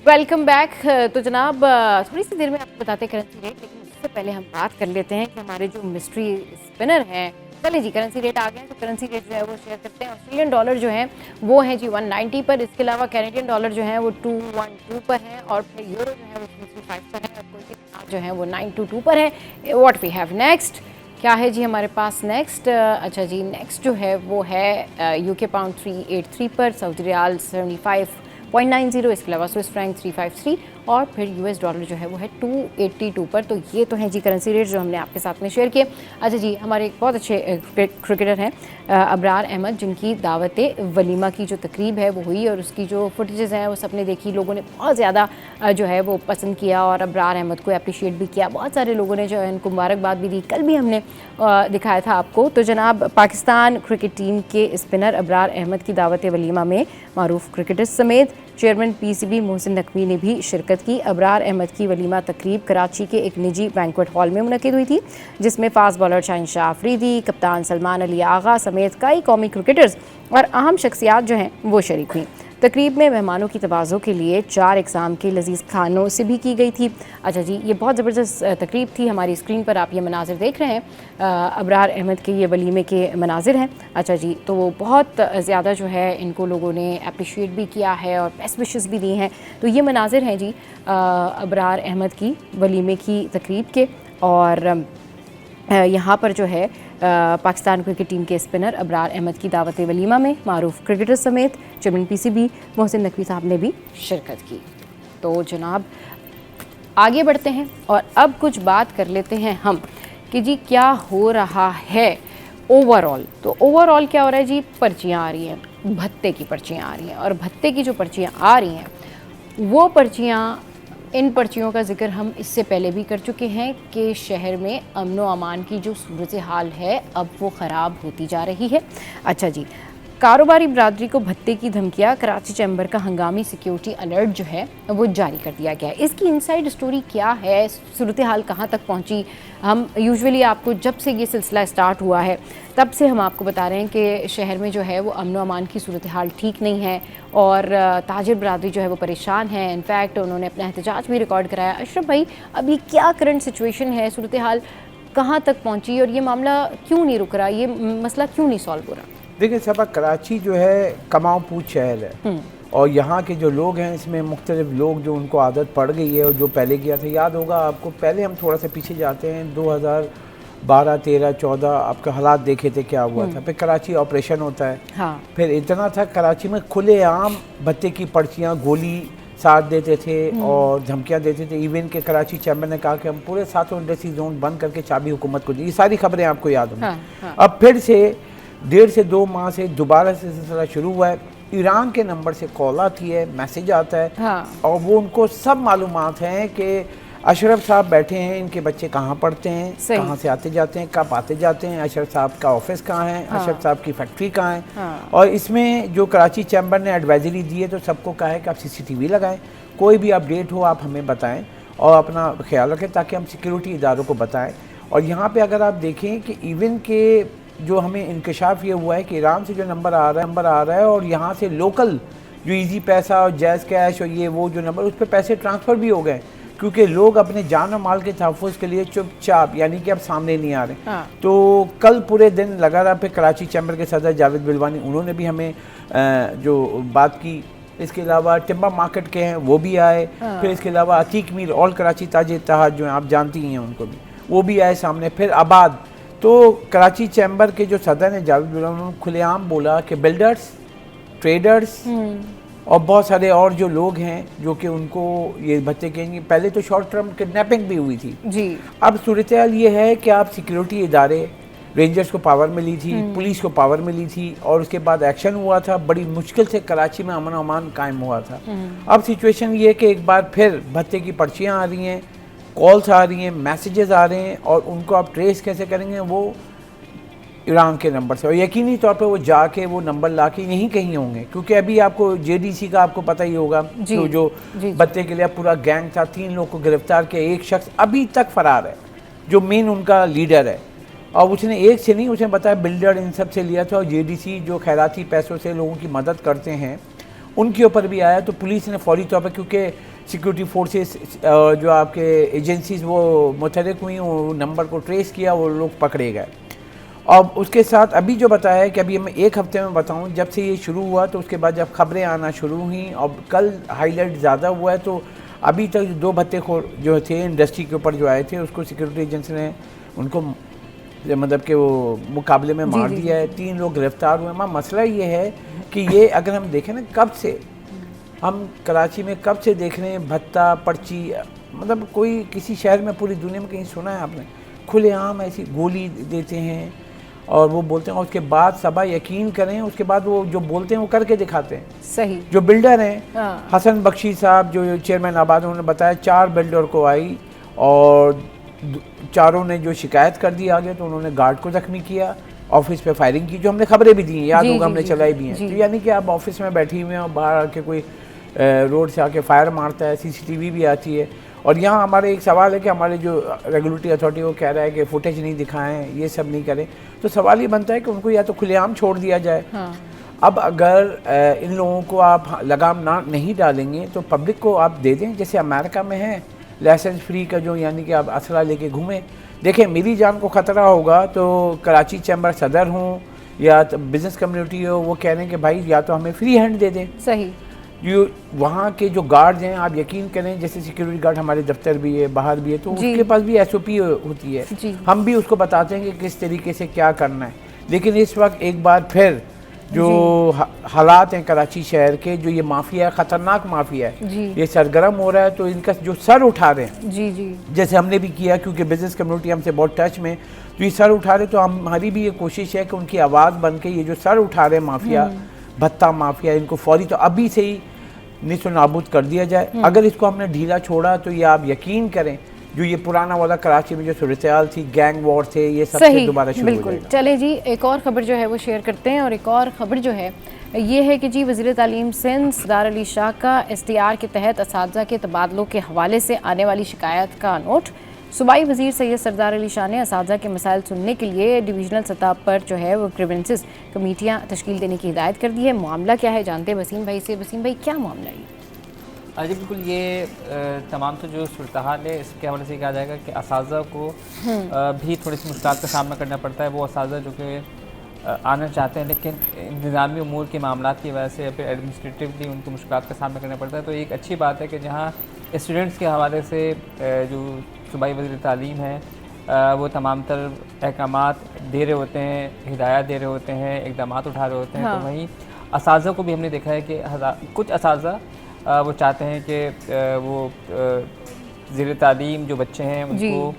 Welcome back. तो जनाब थोड़ी सी देर में आपको बताते हैं करेंसी रेट, लेकिन उससे पहले हम बात कर लेते हैं कि हमारे जो मिस्ट्री स्पिनर हैं। चले जी, करेंसी रेट आ गए तो करेंसी रेट जो है वो शेयर करते हैं। ऑस्ट्रेलियन डॉलर जो है वो है जी 190 पर। इसके अलावा कैनेडियन डॉलर जो है वो 212 पर है। और फिर यूरो जो है वो 335 पर है। और कोई जो है वो 922 पर है। व्हाट वी हैव नेक्स्ट, क्या है जी हमारे पास नेक्स्ट। अच्छा जी, नेक्स्ट जो है वो है यूके पाउंड 383 पर। Saudi riyal 75.90। इसके अलावा स्विस फ्रैंक 353। और फिर यूएस डॉलर जो है वो है 282 पर। तो ये तो हैं जी करेंसी रेट जो हमने आपके साथ में शेयर किए। अच्छा जी, हमारे एक बहुत अच्छे क्रिकेटर हैं अबरार अहमद, जिनकी दावत वलीमा की जो तकरीब है वो हुई और उसकी जो फुटेजेस हैं वो सबने देखी। लोगों ने बहुत ज़्यादा जो है वो पसंद किया और अबरार अहमद को अप्रिशिएट भी किया। बहुत सारे लोगों ने जो है उनको मुबारकबाद भी दी। कल भी हमने दिखाया था आपको। तो जनाब, पाकिस्तान क्रिकेट टीम के स्पिनर अबरार अहमद की दावत वलीमा में मारूफ क्रिकेटर्स समेत चेयरमैन पीसीबी मोहसिन नकवी ने भी शिरकत की। अबरार अहमद की वलीमा तकरीब कराची के एक निजी बैंक्वेट हॉल में मुनक़िद हुई थी, जिसमें फास्ट बॉलर शाहीन शाह अफरीदी, कप्तान सलमान अली आगा समेत कई कौमी क्रिकेटर्स और अहम शख्सियात जो हैं वो शरीक हुई। तकरीब में मेहमानों की तवाज़ो के लिए 4 इक़साम के लजीज़ खानों से भी की गई थी। अच्छा जी, ये बहुत ज़बरदस्त तकरीब थी। हमारी स्क्रीन पर आप ये मनाजिर देख रहे हैं, अबरार अहमद के ये वलीमे के मनाजिर हैं। अच्छा जी, तो वो बहुत ज़्यादा जो है इनको लोगों ने अप्रिशिएट भी किया है और बेस्ट विशेस भी दी हैं। तो ये मनाजिर हैं जी अबरार अहमद की वलीमे की तकरीब के। और यहाँ पर जो है पाकिस्तान क्रिकेट टीम के स्पिनर अबरार अहमद की दावत वलीमा में मारूफ क्रिकेटर समेत चेयरमैन पीसीबी मोहसिन नकवी साहब ने भी शिरकत की। तो जनाब, आगे बढ़ते हैं और अब कुछ बात कर लेते हैं हम कि जी क्या हो रहा है ओवरऑल। तो ओवरऑल क्या हो रहा है जी, पर्चियाँ आ रही हैं, भत्ते की पर्चियाँ आ रही हैं। और भत्ते की जो पर्चियाँ आ रही हैं वो पर्चियाँ, इन पर्चियों का जिक्र हम इससे पहले भी कर चुके हैं कि शहर में अमन व अमान की जो सूरत हाल है अब वो ख़राब होती जा रही है। अच्छा जी, कारोबारी बरादरी को भत्ते की धमकियाँ, कराची चैम्बर का हंगामी सिक्योरिटी अलर्ट जो है वो जारी कर दिया गया है। इसकी इनसाइड स्टोरी क्या है, सूरत हाल कहाँ तक पहुँची, हम यूजुअली आपको जब से ये सिलसिला स्टार्ट हुआ है तब से हम आपको बता रहे हैं कि शहर में जो है वो अमन व अमान की सूरत हाल ठीक नहीं है और ताजिर बरादरी जो है वो परेशान है। इनफैक्ट उन्होंने अपना एहतजाज भी रिकॉर्ड कराया। अशरफ भाई, अभी क्या करंट सिचुएशन है, सूरत हाल कहाँ तक पहुँची और ये मामला क्यों नहीं रुक रहा, ये मसला क्यों नहीं सॉल्व हो रहा? देखिए सबा, कराची जो है कमाऊ पूछ शहर है और यहाँ के जो लोग हैं इसमें मुख्तलिफ लोग जो उनको आदत पड़ गई है और जो पहले किया था, याद होगा आपको, पहले हम थोड़ा सा पीछे जाते हैं 2012, 13, 14 आपके हालात देखे थे क्या हुआ था। फिर कराची ऑपरेशन होता है। हाँ। फिर इतना था कराची में खुलेआम भत्ते की पर्चियाँ, गोली साथ देते थे और धमकियाँ देते थे। इवन के कराची चैम्बर ने कहा कि हम पूरे 7 इंडस्ट्री जोन बंद करके चाबी हुकूमत को दी। ये सारी खबरें आपको याद होंगी। हाँ। अब फिर से 1.5 से 2 माह से दोबारा से सिलसिला शुरू हुआ है। ईरान के नंबर से कॉल आती है, मैसेज आता है। हाँ। और वो उनको सब मालूमात हैं कि अशरफ साहब बैठे हैं, इनके बच्चे कहाँ पढ़ते हैं, सही। कहाँ से आते जाते हैं, कब आते जाते हैं, अशरफ साहब का ऑफिस कहाँ है, अशरफ साहब की फैक्ट्री कहाँ है। और इसमें जो कराची चैम्बर ने एडवाइजरी दी है तो सबको कहा है कि आप CCTV लगाएं, कोई भी अपडेट हो आप हमें बताएं और अपना ख्याल रखें ताकि हम सिक्योरिटी इदारों को बताएं। और यहाँ पे अगर आप देखें कि इवन के जो हमें इंकशाफ ये हुआ है कि ईरान से जो नंबर आ रहा है और यहाँ से लोकल जो इजी पैसा और जैज़ कैश और ये वो जो नंबर, उस पर पैसे ट्रांसफ़र भी हो गए क्योंकि लोग अपने जान और माल के तहफ़्फ़ुज़ के लिए चुपचाप, यानी कि अब सामने नहीं आ रहे। तो कल पूरे दिन लगा रहा। फिर कराची चैम्बर के सदर जावेद बिलवानी, उन्होंने भी हमें जो बात की। इसके अलावा टिम्बर मार्केट के हैं वो भी आए। फिर इसके अलावा अतीक मीर ऑल कराची ताज इत्तेहाद जो हैं आप जानती हैं उनको भी, वो भी आए सामने। फिर आबाद, तो कराची चैम्बर के जो सदर हैं जावेद बिलवानी, उन्होंने खुलेआम बोला कि बिल्डर्स, ट्रेडर्स और बहुत सारे और जो लोग हैं जो कि उनको ये भत्ते कहेंगे। पहले तो शॉर्ट टर्म किडनैपिंग भी हुई थी जी। अब सूरत हाल ये है कि आप सिक्योरिटी इदारे, रेंजर्स को पावर मिली थी, पुलिस को पावर मिली थी और उसके बाद एक्शन हुआ था। बड़ी मुश्किल से कराची में अमन अमान कायम हुआ था। अब सिचुएशन ये है कि एक बार फिर भत्ते की पर्चियाँ आ रही हैं, कॉल्स आ रही हैं, मैसेजेस आ रहे हैं और उनको आप ट्रेस कैसे करेंगे? वो ईरान के नंबर से, और यकीनी तौर पे वो जाके वो नंबर ला के यहीं कहीं होंगे क्योंकि अभी आपको JDC का आपको पता ही होगा तो जो भत्ते के लिए पूरा गैंग था, 3 लोग को गिरफ्तार किया। एक शख्स अभी तक फरार है जो मेन उनका लीडर है और उसने एक से नहीं, उसने बताया बिल्डर इन सब से लिया था और JDC जो खैराती पैसों से लोगों की मदद करते हैं उनके ऊपर भी आया। तो पुलिस ने फौरी तौर पर, क्योंकि सिक्योरिटी फोर्सेस जो आपके एजेंसीज वो मुतहरिक हुई, वो नंबर को ट्रेस किया, वो लोग पकड़े गए। और उसके साथ अभी जो बताया है कि अभी मैं 1 हफ्ते में बताऊं, जब से ये शुरू हुआ तो उसके बाद जब खबरें आना शुरू हुई और कल हाईलाइट ज़्यादा हुआ है, तो अभी तक 2 भत्तेखोर जो थे इंडस्ट्री के ऊपर जो आए थे उसको सिक्योरिटी एजेंसी ने उनको मतलब कि वो मुकाबले में मार दिया है। 3 लोग गिरफ्तार हुए। मसला ये है कि ये अगर हम देखें ना, कब से हम कराची में कब से देख रहे हैं भत्ता पर्ची, मतलब कोई किसी शहर में पूरी दुनिया में कहीं सुना है आपने? खुलेआम ऐसी गोली देते हैं और वो बोलते हैं और उसके बाद सबा यकीन करें, उसके बाद वो जो बोलते हैं वो करके दिखाते हैं। सही। जो बिल्डर हैं हसन बख्शी साहब जो चेयरमैन आबाद, उन्होंने बताया 4 बिल्डर को आई और चारों ने जो शिकायत कर दी आगे, तो उन्होंने गार्ड को जख्मी किया, ऑफिस पे फायरिंग की, जो हमने खबरें भी दी, याद होगा हमने चलाई भी हैं। तो यानी कि आप ऑफिस में बैठी हुए हैं और बाहर आके कोई रोड से आके फायर मारता है, CCTV भी आती है। और यहाँ हमारे एक सवाल है कि हमारे जो रेगुलेटरी अथॉरिटी वो कह रहा है कि फुटेज नहीं दिखाएं, ये सब नहीं करें, तो सवाल ये बनता है कि उनको या तो खुलेआम छोड़ दिया जाए। अब अगर इन लोगों को आप लगाम नहीं डालेंगे तो पब्लिक को आप दे दें, जैसे अमेरिका में है लाइसेंस फ्री का, जो यानी कि आप असला लेके घूमें। देखें, मेरी जान को ख़तरा होगा तो कराची चैम्बर सदर हों या तो बिज़नेस कम्युनिटी हो, वो कह रहे हैं कि भाई या तो हमें फ्री हैंड दे दें। सही। जो वहाँ के जो गार्ड्स हैं, आप यकीन करें, जैसे सिक्योरिटी गार्ड हमारे दफ्तर भी है, बाहर भी है, तो उसके पास भी SOP होती है। हम भी उसको बताते हैं कि किस तरीके से क्या करना है। लेकिन इस वक्त एक बार फिर जो हालात हैं कराची शहर के, जो ये माफिया है, ख़तरनाक माफिया है, ये सरगर्म हो रहा है। तो इनका जो सर उठा रहे हैं, जैसे हमने भी किया क्योंकि बिज़नेस कम्युनिटी हमसे बहुत टच में, तो ये सर उठा रहे, तो हमारी भी ये कोशिश है कि उनकी आवाज़ बन के ये जो सर उठा रहे माफिया, भत्ता माफिया, इनको फौरी तो अभी से ही निस्व नाबूद कर दिया जाए। अगर इसको हमने ढीला छोड़ा तो ये आप यकीन करें, जो ये पुराना वाला कराची में जो सूरत-ए-हाल थी, गैंग वॉर थे, ये सब से दोबारा शुरू हो जाएगा। चले जी, एक और ख़बर जो है वो शेयर करते हैं। और एक और ख़बर जो है ये है कि जी वज़ीर तालीम सिंध सरदार अली शाह का STR के तहत असातिज़ा के तबादलों के हवाले से आने वाली शिकायत का नोट। सूबाई वज़ीर सैयद सरदार अली शाह ने असातिज़ा के मसाइल सुनने के लिए डिवीज़नल सतह पर जो है वो ग्रीवेंसेस कमेटियाँ तश्कील देने की हिदायत कर दी है। मामला क्या है जानते हैं वसीम भाई से। वसीम भाई, क्या मामला है? जी बिल्कुल, ये तमाम तो जो सूरत हाल है इसके हवाले से कहा जाएगा कि असातिज़ा को भी थोड़ी सी मुश्किलात का सामना करना पड़ता है। वो असातिज़ा जो कि आना चाहते हैं लेकिन इंतज़ामी उमूर के मामला की वजह से या फिर एडमिनिस्ट्रेटिवली उनको मुश्किलात का सामना करना पड़ता है। तो एक अच्छी बात है कि जहाँ स्टूडेंट्स के हवाले से जो सूबाई वज़ीर तालीम है वो तमाम तर अहकामात दे रहे होते हैं, हिदायत दे रहे होते हैं, इक़दाम उठा रहे होते हैं। तो वहीं असातिज़ा को भी हमने देखा है कि कुछ असातिज़ा वो चाहते हैं कि वो ज़ेर तालीम जो बच्चे हैं उनको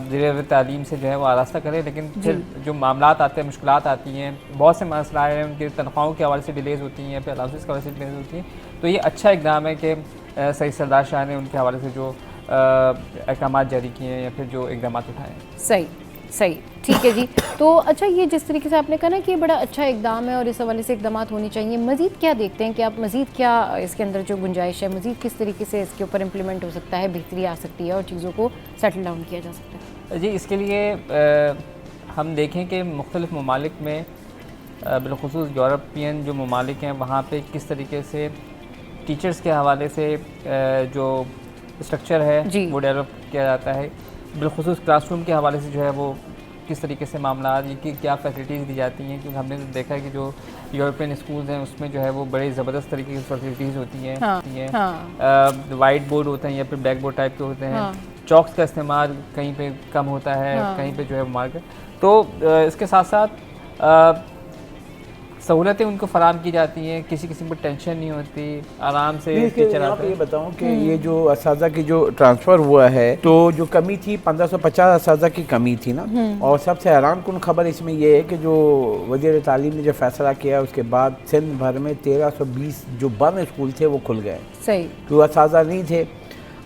ज़ेर तालीम से जो है वो आरास्ता करें, लेकिन फिर जो मामलात आते हैं, मुश्किलात आती हैं, बहुत से मसला है, उनकी तनख्वाहों के हवाले से डिलेज़ होती हैं, फिर अलाउंसेस के हवाले से डिलेज़ होती हैं। तो ये अच्छा इक़दाम है कि सैयद सरदार शाह ने उनके हवाले से जो अहकाम जारी किए हैं या फिर जो इकदाम उठाए हैं। सही सही, ठीक है जी। तो अच्छा, ये जिस तरीके से आपने कहा ना कि ये बड़ा अच्छा इकदाम है और इस हवाले से इकदाम होने चाहिए, मज़ीद क्या देखते हैं कि आप मज़ीद क्या इसके अंदर जो गुंजाइश है, मज़ीद किस तरीके से इसके ऊपर इम्प्लीमेंट हो सकता है, बेहतरी आ सकती है और चीज़ों को सेटल डाउन किया जा सकता है? जी, इसके लिए हम देखें कि मुख्तलिफ़ ममालिक में बिलखुसूस यूरोपियन जो ममालिक हैं वहाँ पे किस तरीके से टीचर्स के हवाले से जो स्ट्रक्चर है वो डेवलप किया जाता है, बिलखुसूस क्लासरूम के हवाले से जो है वो किस तरीके से मामला की क्या फैसिलिटीज़ दी जाती हैं, क्योंकि हमने तो देखा है कि जो यूरोपियन स्कूल्स हैं उसमें जो है वो बड़ी ज़बरदस्त तरीके की फैसिलिटीज़ होती हैं। वाइट बोर्ड होते हैं या फिर ब्लैक बोर्ड टाइप के होते हैं। चॉक्स का इस्तेमाल कहीं पे कम होता है, कहीं पे जो है मार्ग। तो इसके साथ साथ सहूलतें उनको फराम की जाती हैं, किसी किस्म की टेंशन नहीं होती, आराम से टीचर आते हैं। ये बताऊं कि ये जो असाजा की जो ट्रांसफ़र हुआ है, तो जो कमी थी 1550 असाजा की कमी थी ना, और सबसे हैरान कुन खबर इसमें ये है कि जो वज़ीर तालीम ने जो फैसला किया उसके बाद सिंध भर में 1320 जो बंद स्कूल थे वो खुल गए। सही, तो असाजा नहीं थे।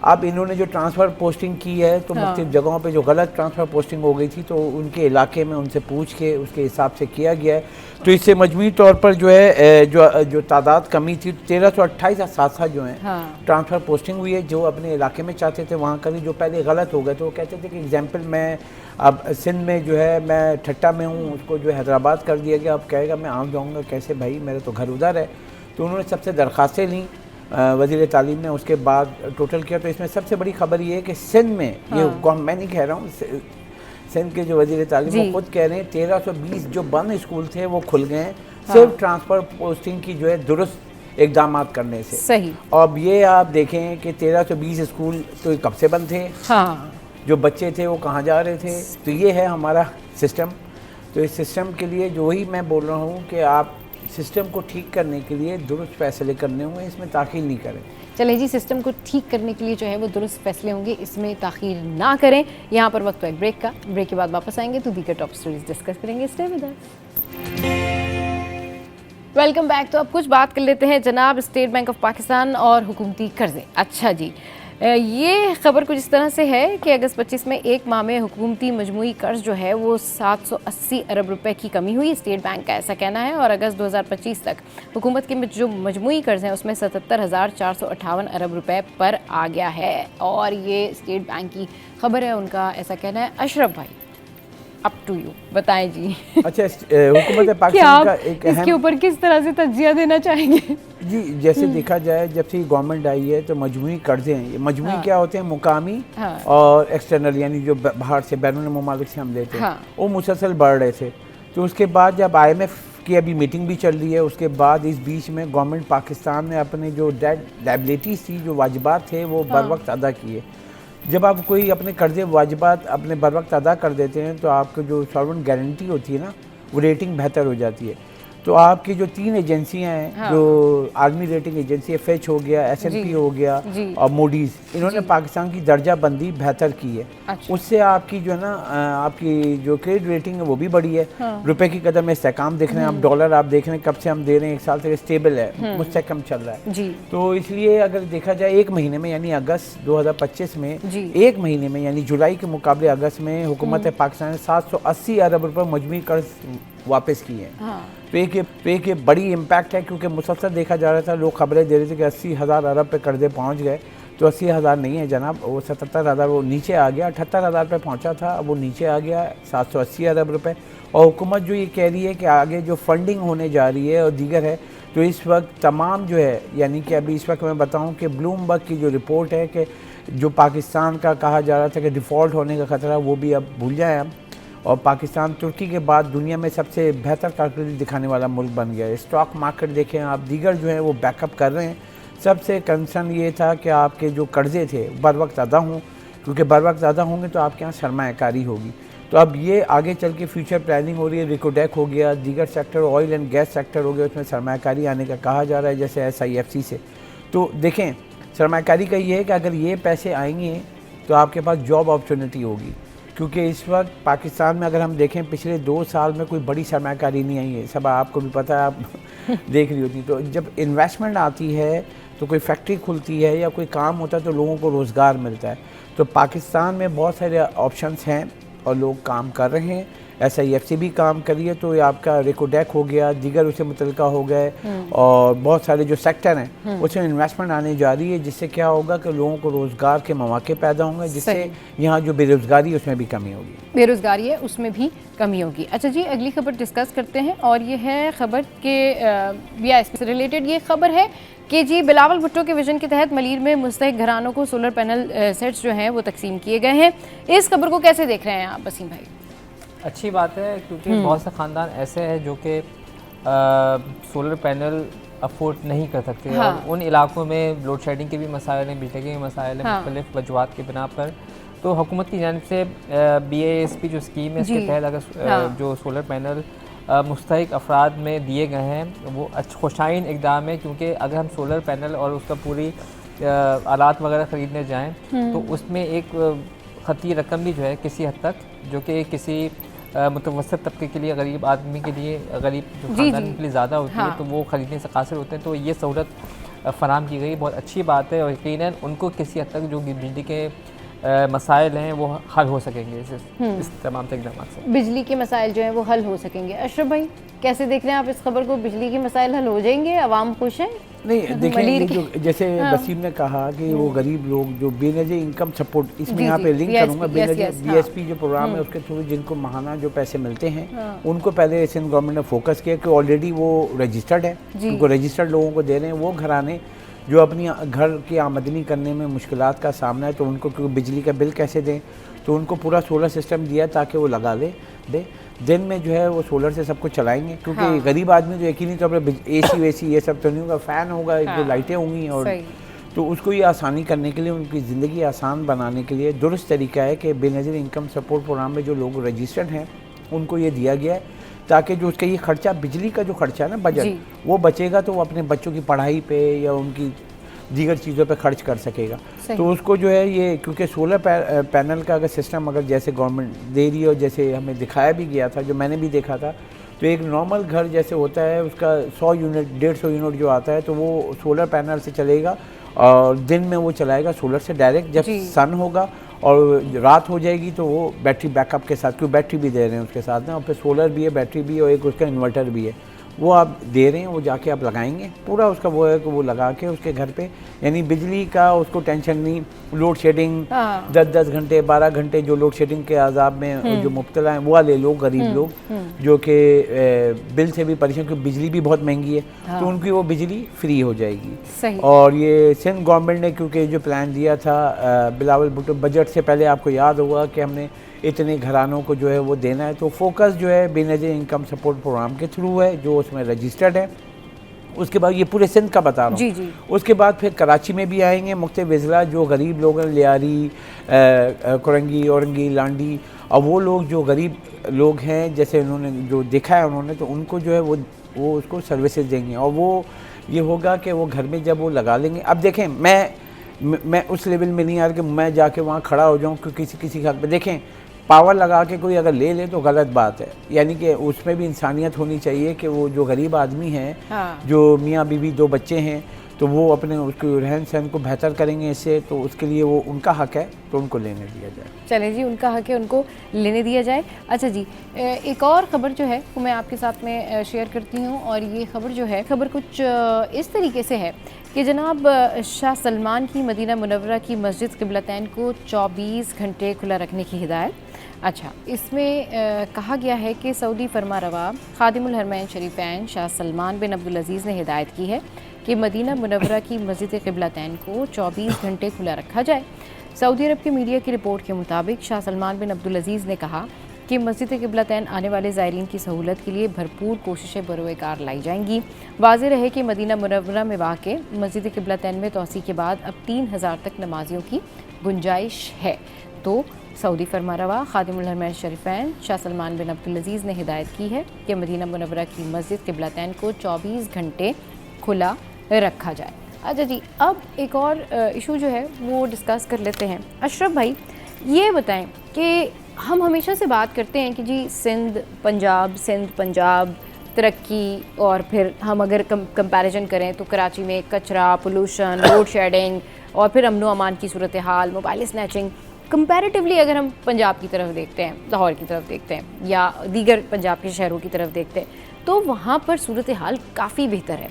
अब इन्होंने जो ट्रांसफ़र पोस्टिंग की है तो मुख्तलिफ जगहों पे जो गलत ट्रांसफ़र पोस्टिंग हो गई थी तो उनके इलाके में उनसे पूछ के उसके हिसाब से किया गया है। तो इससे मजमूई तौर पर जो है जो तादाद कमी थी 1328 असातिज़ा जो हैं ट्रांसफ़र पोस्टिंग हुई है, जो अपने इलाके में चाहते थे वहाँ करी, जो पहले गलत हो गए तो वो कहते थे कि एग्जाम्पल मैं अब सिंध में जो है मैं ठट्टा में हूँ, उसको जो है हैदराबाद कर दिया गया, अब कहेगा मैं आम जाऊँगा कैसे भाई, मेरा तो घर उधर है। तो उन्होंने सबसे दरख्वास्तें ली वज़ीर तालीम ने, उसके बाद टोटल किया। तो इसमें सबसे बड़ी खबर ये है कि सिंध में ये मैं नहीं कह रहा हूँ, सिंध के जो वज़ीर तालीम वो खुद कह रहे हैं 1320 जो बंद स्कूल थे वो खुल गए हैं सिर्फ ट्रांसफ़र पोस्टिंग की जो है दुरुस्त इकदाम करने से। सही। अब ये आप देखें कि 1320 स्कूल तो कब से बंद थे, जो बच्चे थे वो कहाँ जा रहे थे। तो ये है हमारा सिस्टम। तो इस सिस्टम के लिए जो ही मैं बोल रहा हूँ कि आप सिस्टम को ठीक करने के लिए दुरुस्त फैसले करने होंगे, इसमें ताख़ीर नहीं करें। चलें जी, सिस्टम को ठीक करने के लिए जो है वो दुरुस्त फैसले होंगे, इसमें ताख़ीर ना करें। यहाँ पर वक्त है एक ब्रेक का, ब्रेक के बाद वापस आएंगे तो दीगर टॉप स्टोरीज डिस्कस करेंगे। Stay with us. Welcome back. तो अब कुछ बात कर लेते हैं जनाब स्टेट बैंक ऑफ पाकिस्तान और हुकूमती कर्जे। अच्छा जी, ये ख़बर कुछ इस तरह से है कि अगस्त 25 में एक माह में हुकूमती मजमूई कर्ज जो है वो 780 अरब रुपए की कमी हुई, स्टेट बैंक का ऐसा कहना है। और अगस्त 2025 तक हुकूमत के जो मजमूई कर्ज हैं उसमें 77,458 अरब रुपए पर आ गया है। और ये स्टेट बैंक की खबर है, उनका ऐसा कहना है। अशरफ भाई, अप टू यू, बताएं जी। अच्छा, हुकूमत पाकिस्तान का एक इसके ऊपर किस तरह से तज्जिया देना चाहेंगे? जी, जैसे देखा जाए जब से गवर्नमेंट आई है तो मजमूई कर्जे हैं। ये मजमूई क्या होते हैं? मुकामी और एक्सटर्नल, यानी जो बाहर से बैरून ममालिक से हम लेते हैं, वो मुसलसल बढ़ रहे थे। तो उसके बाद जब IMF की अभी मीटिंग भी चल रही है, उसके बाद इस बीच में गवर्नमेंट पाकिस्तान ने अपने जो डेट लायबिलिटीज़ थी, जो वाजिबात थे, वो बर वक्त अदा किए। जब आप कोई अपने कर्जे वाजिबात अपने बर वक्त अदा कर देते हैं तो आपको जो सॉल्वेंट गारंटी होती है ना, वो रेटिंग बेहतर हो जाती है। तो आपकी जो 3 एजेंसियां हैं, जो आर्मी रेटिंग एजेंसी है, फेच हो गया, S&P हो गया और मूडीज़, इन्होंने पाकिस्तान की दर्जा बंदी बेहतर की है। अच्छा। उससे आपकी जो है ना आपकी जो क्रेडिट रेटिंग है वो भी बढ़ी है। रुपए की कदर में इस्तेकाम देख रहे हैं आप, डॉलर आप देख रहे हैं कब से हम दे रहे हैं, 1 साल से स्टेबल है, मुस्तकम चल रहा है। तो इसलिए अगर देखा जाए 1 महीने में, यानी अगस्त 2025 में 1 महीने में, यानी जुलाई के मुकाबले अगस्त में हुकूमत पाकिस्तान ने 780 अरब रुपये मजमूई कर्ज वापस किए हैं। तो एक बड़ी इम्पैक्ट है, क्योंकि मुसलसल देखा जा रहा था, लोग खबरें दे रहे थे कि 80,000 अरब पे कर्जे पहुंच गए। तो 80,000 नहीं है जनाब, वो 77,000 वो नीचे आ गया। 78,000 पे पहुंचा था, अब वो नीचे आ गया 780 अरब रुपए। और हुकूमत जो ये कह रही है कि आगे जो फंडिंग होने जा रही है और दीगर है, तो इस वक्त तमाम जो है, यानी कि अभी इस वक्त मैं बताऊँ कि ब्लूमबर्ग की जो रिपोर्ट है कि जो पाकिस्तान का कहा जा रहा था कि डिफ़ॉल्ट होने का ख़तरा, वो भी अब भूल जाएँ हम। और पाकिस्तान तुर्की के बाद दुनिया में सबसे बेहतर कारकर्दगी दिखाने वाला मुल्क बन गया है। स्टॉक मार्केट देखें आप, दीगर जो है वो बैकअप कर रहे हैं। सबसे कंसर्न ये था कि आपके जो कर्ज़े थे बर वक्त अदा हों, क्योंकि बर वक्त अदा होंगे तो आपके यहाँ सरमायाकारी होगी। तो अब ये आगे चल के फ्यूचर प्लानिंग हो रही है। रिकोडेक हो गया, दीगर sector, oil and gas sector हो गया, उसमें सरमायाकारी आने का कहा जा रहा है, जैसे SIFC से। तो देखें, सरमायाकारी का ये है कि अगर ये पैसे आएंगे तो आपके पास जॉब अपॉर्चुनिटी होगी, क्योंकि इस वक्त पाकिस्तान में अगर हम देखें पिछले 2 साल में कोई बड़ी सरमायाकारी नहीं आई है। सब आपको भी पता है, आप देख रही होती। तो जब इन्वेस्टमेंट आती है तो कोई फैक्ट्री खुलती है या कोई काम होता है तो लोगों को रोज़गार मिलता है। तो पाकिस्तान में बहुत सारे ऑप्शंस हैं और लोग काम कर रहे हैं। SIFC भी काम करिए, तो ये आपका रेकोडेक हो गया, दीगर उससे मुतलका हो गए, और बहुत सारे जो सेक्टर हैं उसमें इन्वेस्टमेंट आने जा रही है, जिससे क्या होगा कि लोगों को रोज़गार के मौके पैदा होंगे, जिससे यहाँ जो बेरोज़गारी है उसमें भी कमी होगी। बेरोज़गारी है उसमें भी कमी होगी। अच्छा जी, अगली खबर डिस्कस करते हैं, और ये है खबर के BISP से रिलेटेड ये खबर है कि जी बिलावल भुट्टो के विजन के तहत मलीर में मुस्तहिक घरानों को सोलर पैनल सेट्स जो हैं वो तकसीम किए गए हैं। इस खबर को कैसे देख रहे हैं आप वसीम भाई? अच्छी बात है, क्योंकि बहुत से ख़ानदान ऐसे हैं जो कि सोलर पैनल अफोर्ड नहीं कर सकते। हाँ। और उन इलाकों में लोड शेडिंग के भी मसाइल हैं, बिजली के भी मसाइल हैं, हाँ। मुख्तलिफ वजूहात के बिना पर। तो हुकूमत की जानिब से BISP जो स्कीम है, इसके तहत अगर जो सोलर पैनल मुस्तहिक अफराद में दिए गए हैं वो खुशाइन इकदाम है, क्योंकि अगर हम सोलर पैनल और उसका पूरी आलात वगैरह ख़रीदने जाएँ तो उसमें एक ख़ती रकम भी जो है किसी हद तक, जो कि किसी मुतवसत तबके के लिए, गरीब आदमी के लिए, गरीब जो ख़ानदान के लिए ज़्यादा होती है, तो वो ख़रीदने से कासिर होते हैं। तो ये सहूलत फ़राहम की गई, बहुत अच्छी बात है, और यकीनन उनको किसी हद तक जो बिजली के मसाइल हैं वो हल हो सकेंगे इस तमाम इक़दाम से। बिजली के मसाइल जो हैं वो हल हो सकेंगे। अशरफ भाई कैसे देख रहे हैं आप इस खबर को? बिजली के मसाइल हल हो जाएंगे, आवाम खुश है? नहीं, देखिए जो जैसे वसीम ने कहा कि वो गरीब लोग जो बेनज़ीर इनकम सपोर्ट, इसमें यहाँ पे लिंक करूँगा, बेनज़ीर BISP जो प्रोग्राम है उसके थ्रू जिनको माहाना जो पैसे मिलते हैं उनको पहले सिंध गवर्नमेंट ने फोकस किया कि ऑलरेडी वो रजिस्टर्ड है, उनको रजिस्टर्ड लोगों को दे रहे हैं। वो घराने जो अपनी घर की आमदनी करने में मुश्किलात का सामना है, तो उनको क्योंकि बिजली का बिल कैसे दें, तो उनको पूरा सोलर सिस्टम दिया ताकि वो लगा दे दिन में जो है वो सोलर से सब कुछ चलाएंगे, क्योंकि गरीब आदमी जो यकीनी तौर पर AC वेसी ये सब तो नहीं होगा, फ़ैन होगा, जो लाइटें होंगी, और तो उसको ये आसानी करने के लिए, उनकी ज़िंदगी आसान बनाने के लिए दुरुस्त तरीका है कि बेनज़ीर इनकम सपोर्ट प्रोग्राम में जो लोग रजिस्टर्ड हैं उनको ये दिया गया है, ताकि जो उसका ये खर्चा, बिजली का जो खर्चा है ना, बजट वो बचेगा, तो वो अपने बच्चों की पढ़ाई पे या उनकी दीगर चीज़ों पे खर्च कर सकेगा। तो उसको जो है ये, क्योंकि सोलर पैनल का अगर सिस्टम अगर जैसे गवर्नमेंट दे रही है, और जैसे हमें दिखाया भी गया था, जो मैंने भी देखा था, तो एक नॉर्मल घर जैसे होता है उसका 100 यूनिट 150 यूनिट जो आता है, तो वो सोलर पैनल से चलेगा, और दिन में वो चलाएगा सोलर से डायरेक्ट। जब सन होगा और रात हो जाएगी तो वो बैटरी बैकअप के साथ, क्योंकि बैटरी भी दे रहे हैं उसके साथ ना, और फिर सोलर भी है, बैटरी भी है, और एक उसका इन्वर्टर भी है, वो आप दे रहे हैं, वो जाके आप लगाएंगे पूरा उसका वो है कि वो लगा के उसके घर पे, यानी बिजली का उसको टेंशन नहीं। लोड शेडिंग 10-10 घंटे 12 घंटे जो लोड शेडिंग के आज़ाब में जो मुब्तला हैं, वो वाले लोग, गरीब लोग जो कि बिल से भी परेशान, क्योंकि बिजली भी बहुत महंगी है, तो उनकी वो बिजली फ्री हो जाएगी। और ये सिंध गवर्नमेंट ने क्योंकि जो प्लान दिया था बिलावल भुट्टो बजट से पहले, आपको याद होगा कि हमने इतने घरानों को जो है वो देना है, तो फोकस जो है बेनज़ीर इनकम सपोर्ट प्रोग्राम के थ्रू है, जो उसमें रजिस्टर्ड है। उसके बाद ये पूरे सिंध का बता रहा हूँ, उसके बाद फिर कराची में भी आएंगे मुख्तलिफ अज़ला जो गरीब लोग हैं, लियारी, कुरंगी, औरंगी, लांडी, और वो लोग जो गरीब लोग हैं, जैसे उन्होंने जो देखा है उन्होंने, तो उनको जो है वो उसको सर्विसेज देंगे, और वो ये होगा कि वो घर में जब वो लगा लेंगे। अब देखें, मैं उस लेवल में नहीं आ रहा कि मैं जाके वहाँ खड़ा हो जाऊँ, क्योंकि किसी का देखें पावर लगा के कोई अगर ले तो गलत बात है, यानी कि उसमें भी इंसानियत होनी चाहिए कि वो जो गरीब आदमी हैं, जो मियाँ बीवी 2 बच्चे हैं, तो वो अपने उसके रहन सहन को बेहतर करेंगे इससे, तो उसके लिए वो उनका हक है, तो उनको लेने दिया जाए। चलें जी, उनका हक है, उनको लेने दिया जाए। अच्छा जी, एक और ख़बर जो है वो मैं आपके साथ में शेयर करती हूँ, और ये ख़बर जो है, खबर कुछ इस तरीके से है कि जनाब शाह सलमान की मदीना मुनव्वरा की मस्जिद क़िबलतैन को 24 घंटे खुला रखने की हिदायत। अच्छा, इसमें कहा गया है कि सऊदी फरमारवा खादिमुल हरमैन शरीफैन शाह सलमान बिन अब्दुल अज़ीज़ ने हिदायत की है कि मदीना मुनव्वरा की मस्जिद क़िबलतैन को 24 घंटे खुला रखा जाए। सऊदी अरब के मीडिया की रिपोर्ट के मुताबिक शाह सलमान बिन अब्दुल अज़ीज़ ने कहा कि मस्जिद क़िबलतैन आने वाले ज़ायरीन की सहूलत के लिए भरपूर कोशिशें बरोएकार लाई जाएंगी। वाज़ेह रहे कि मदीना मुनव्वरा में वाक़े मस्जिद क़िबलतैन में तोसी के बाद अब 3000 तक नमाजियों की गुंजाइश है। तो सऊदी फरमारवा खादिमुल हरमैन शरीफैन शाह सलमान बिन अब्दुल अज़ीज़ ने हिदायत की है कि मदीना मुनव्वरा की मस्जिद क़िबलतैन को 24 घंटे खुला रखा जाए। अच्छा जी, अब एक और इशू जो है वो डिस्कस कर लेते हैं। अशरफ भाई, ये बताएं कि हम हमेशा से बात करते हैं कि जी सिंध पंजाब तरक्की, और फिर हम अगर कंपैरिजन करें तो कराची में कचरा, पोल्यूशन, लोड शेडिंग, और फिर अमनो अमान की सूरत हाल, मोबाइल स्नैचिंग, कंपैरेटिवली अगर हम पंजाब की तरफ देखते हैं, लाहौर की तरफ देखते हैं या दीगर पंजाब के शहरों की तरफ देखते हैं, तो वहाँ पर सूरत हाल काफ़ी बेहतर है।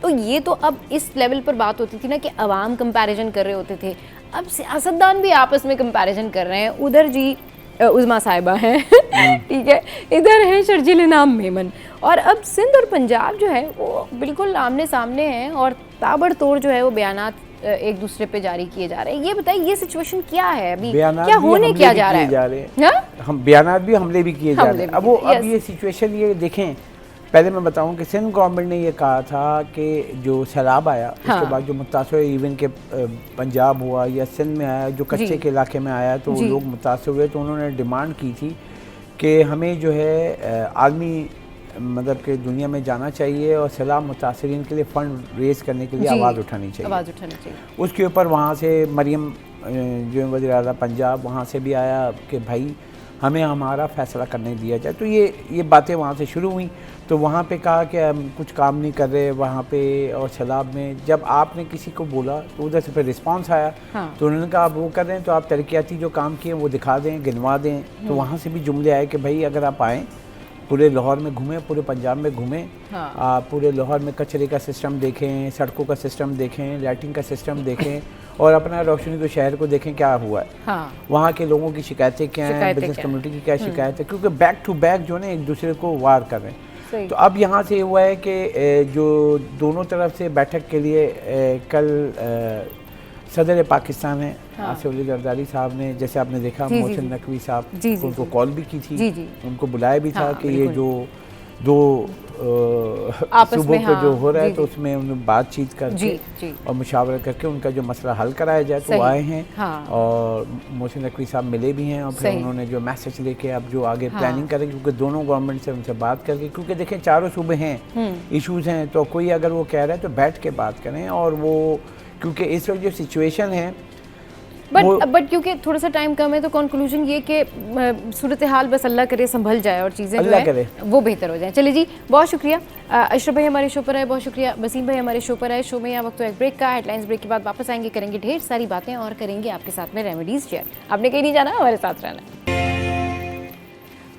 तो ये तो अब इस लेवल पर बात होती थी ना कि अवाम कंपैरिजन कर रहे होते थे, अब सियासतदान भी आपस में कंपैरिजन कर रहे हैं। उधर जी उज़मा साहिबा हैं ठीक है, इधर है शर्जील इनाम मेमन, और अब सिंध और पंजाब जो है वो बिल्कुल आमने सामने हैं और ताबड़तोड़ जो है वो बयानात एक दूसरे पे जारी किए जा रहे हैं। ये बताइए ये सिचुएशन क्या है अभी, क्या होने क्या जा रहा है? हम बयानात भी हमले भी किए जा रहे हैं। अब ये सिचुएशन ये देखें, पहले मैं बताऊं कि सिंध गवर्नमेंट ने ये कहा था कि जो सैलाब आया उसके बाद जो मुतासर इवन के पंजाब हुआ या सिंध में आया, जो कच्चे के इलाके में आया तो वो लोग मुतासर हुए, तो उन्होंने डिमांड की थी कि हमें जो है आलमी मतलब कि दुनिया में जाना चाहिए और सैलाब मुतासरीन के लिए फ़ंड रेज़ करने के लिए आवाज़ उठानी चाहिए। उसके ऊपर वहाँ से मरियम जो वज़ीर आला पंजाब, वहाँ से भी आया कि भाई हमें हमारा फ़ैसला करने दिया जाए। तो ये बातें वहाँ से शुरू हुई। तो वहाँ पे कहा कि हम कुछ काम नहीं कर रहे वहाँ पे, और सैलाब में जब आपने किसी को बोला तो उधर से फिर रिस्पांस आया। तो उन्होंने कहा आप वो कर रहे हैं तो आप तरक्याती जो काम किए वो दिखा दें, गिनवा दें। तो वहाँ से भी जुमले आए कि भाई अगर आप आएँ, पूरे लाहौर में घूमें, पूरे पंजाब में घूमें, पूरे लाहौर में कचरे का सिस्टम देखें, सड़कों का सिस्टम देखें, लाइटिंग का सिस्टम देखें और अपना रोशनी को शहर को देखें क्या हुआ है, वहाँ के लोगों की शिकायतें क्या हैं, बिजनेस कम्युनिटी की क्या शिकायत है, क्योंकि बैक टू बैक जो है एक दूसरे को वार कर रहे हैं। तो अब यहाँ से हुआ है कि जो दोनों तरफ से बैठक के लिए कल सदर पाकिस्तान है आसिफ अली जरदारी साहब ने, जैसे आपने देखा मोहसिन नकवी साहब उनको कॉल भी की थी, उनको बुलाया भी था कि ये जो दो सूबों पे जो हो रहा है तो उसमें उन्होंने बातचीत करके और मुशावरत करके उनका जो मसला हल कराया जाए। तो आए हैं और मोहसिन नकवी साहब मिले भी हैं और फिर उन्होंने जो मैसेज लेके अब जो आगे प्लानिंग करेंगे, क्योंकि दोनों गवर्नमेंट से उनसे बात करके, क्योंकि देखें चारों सूबे हैं, इशूज़ हैं, तो कोई अगर वो कह रहा है तो बैठ के बात करें। और वो क्योंकि इस वक्त जो सिचुएशन है बट क्योंकि थोड़ा सा टाइम कम है तो कंक्लूजन ये कि सूरत हाल बस अल्लाह करे संभल जाए और चीज़ें जो है वो बेहतर हो जाए। चलिए जी, बहुत शुक्रिया अशरफ भाई हमारे शो पर आए, बहुत शुक्रिया वसीम भाई हमारे शो पर आए। शो में यहाँ वक्त तो एक ब्रेक का, हेडलाइंस ब्रेक के बाद वापस आएंगे, करेंगे ढेर सारी बातें और करेंगे आपके साथ में रेमेडीज़ शेयर। आपने कहीं नहीं जाना, हमारे साथ रहना।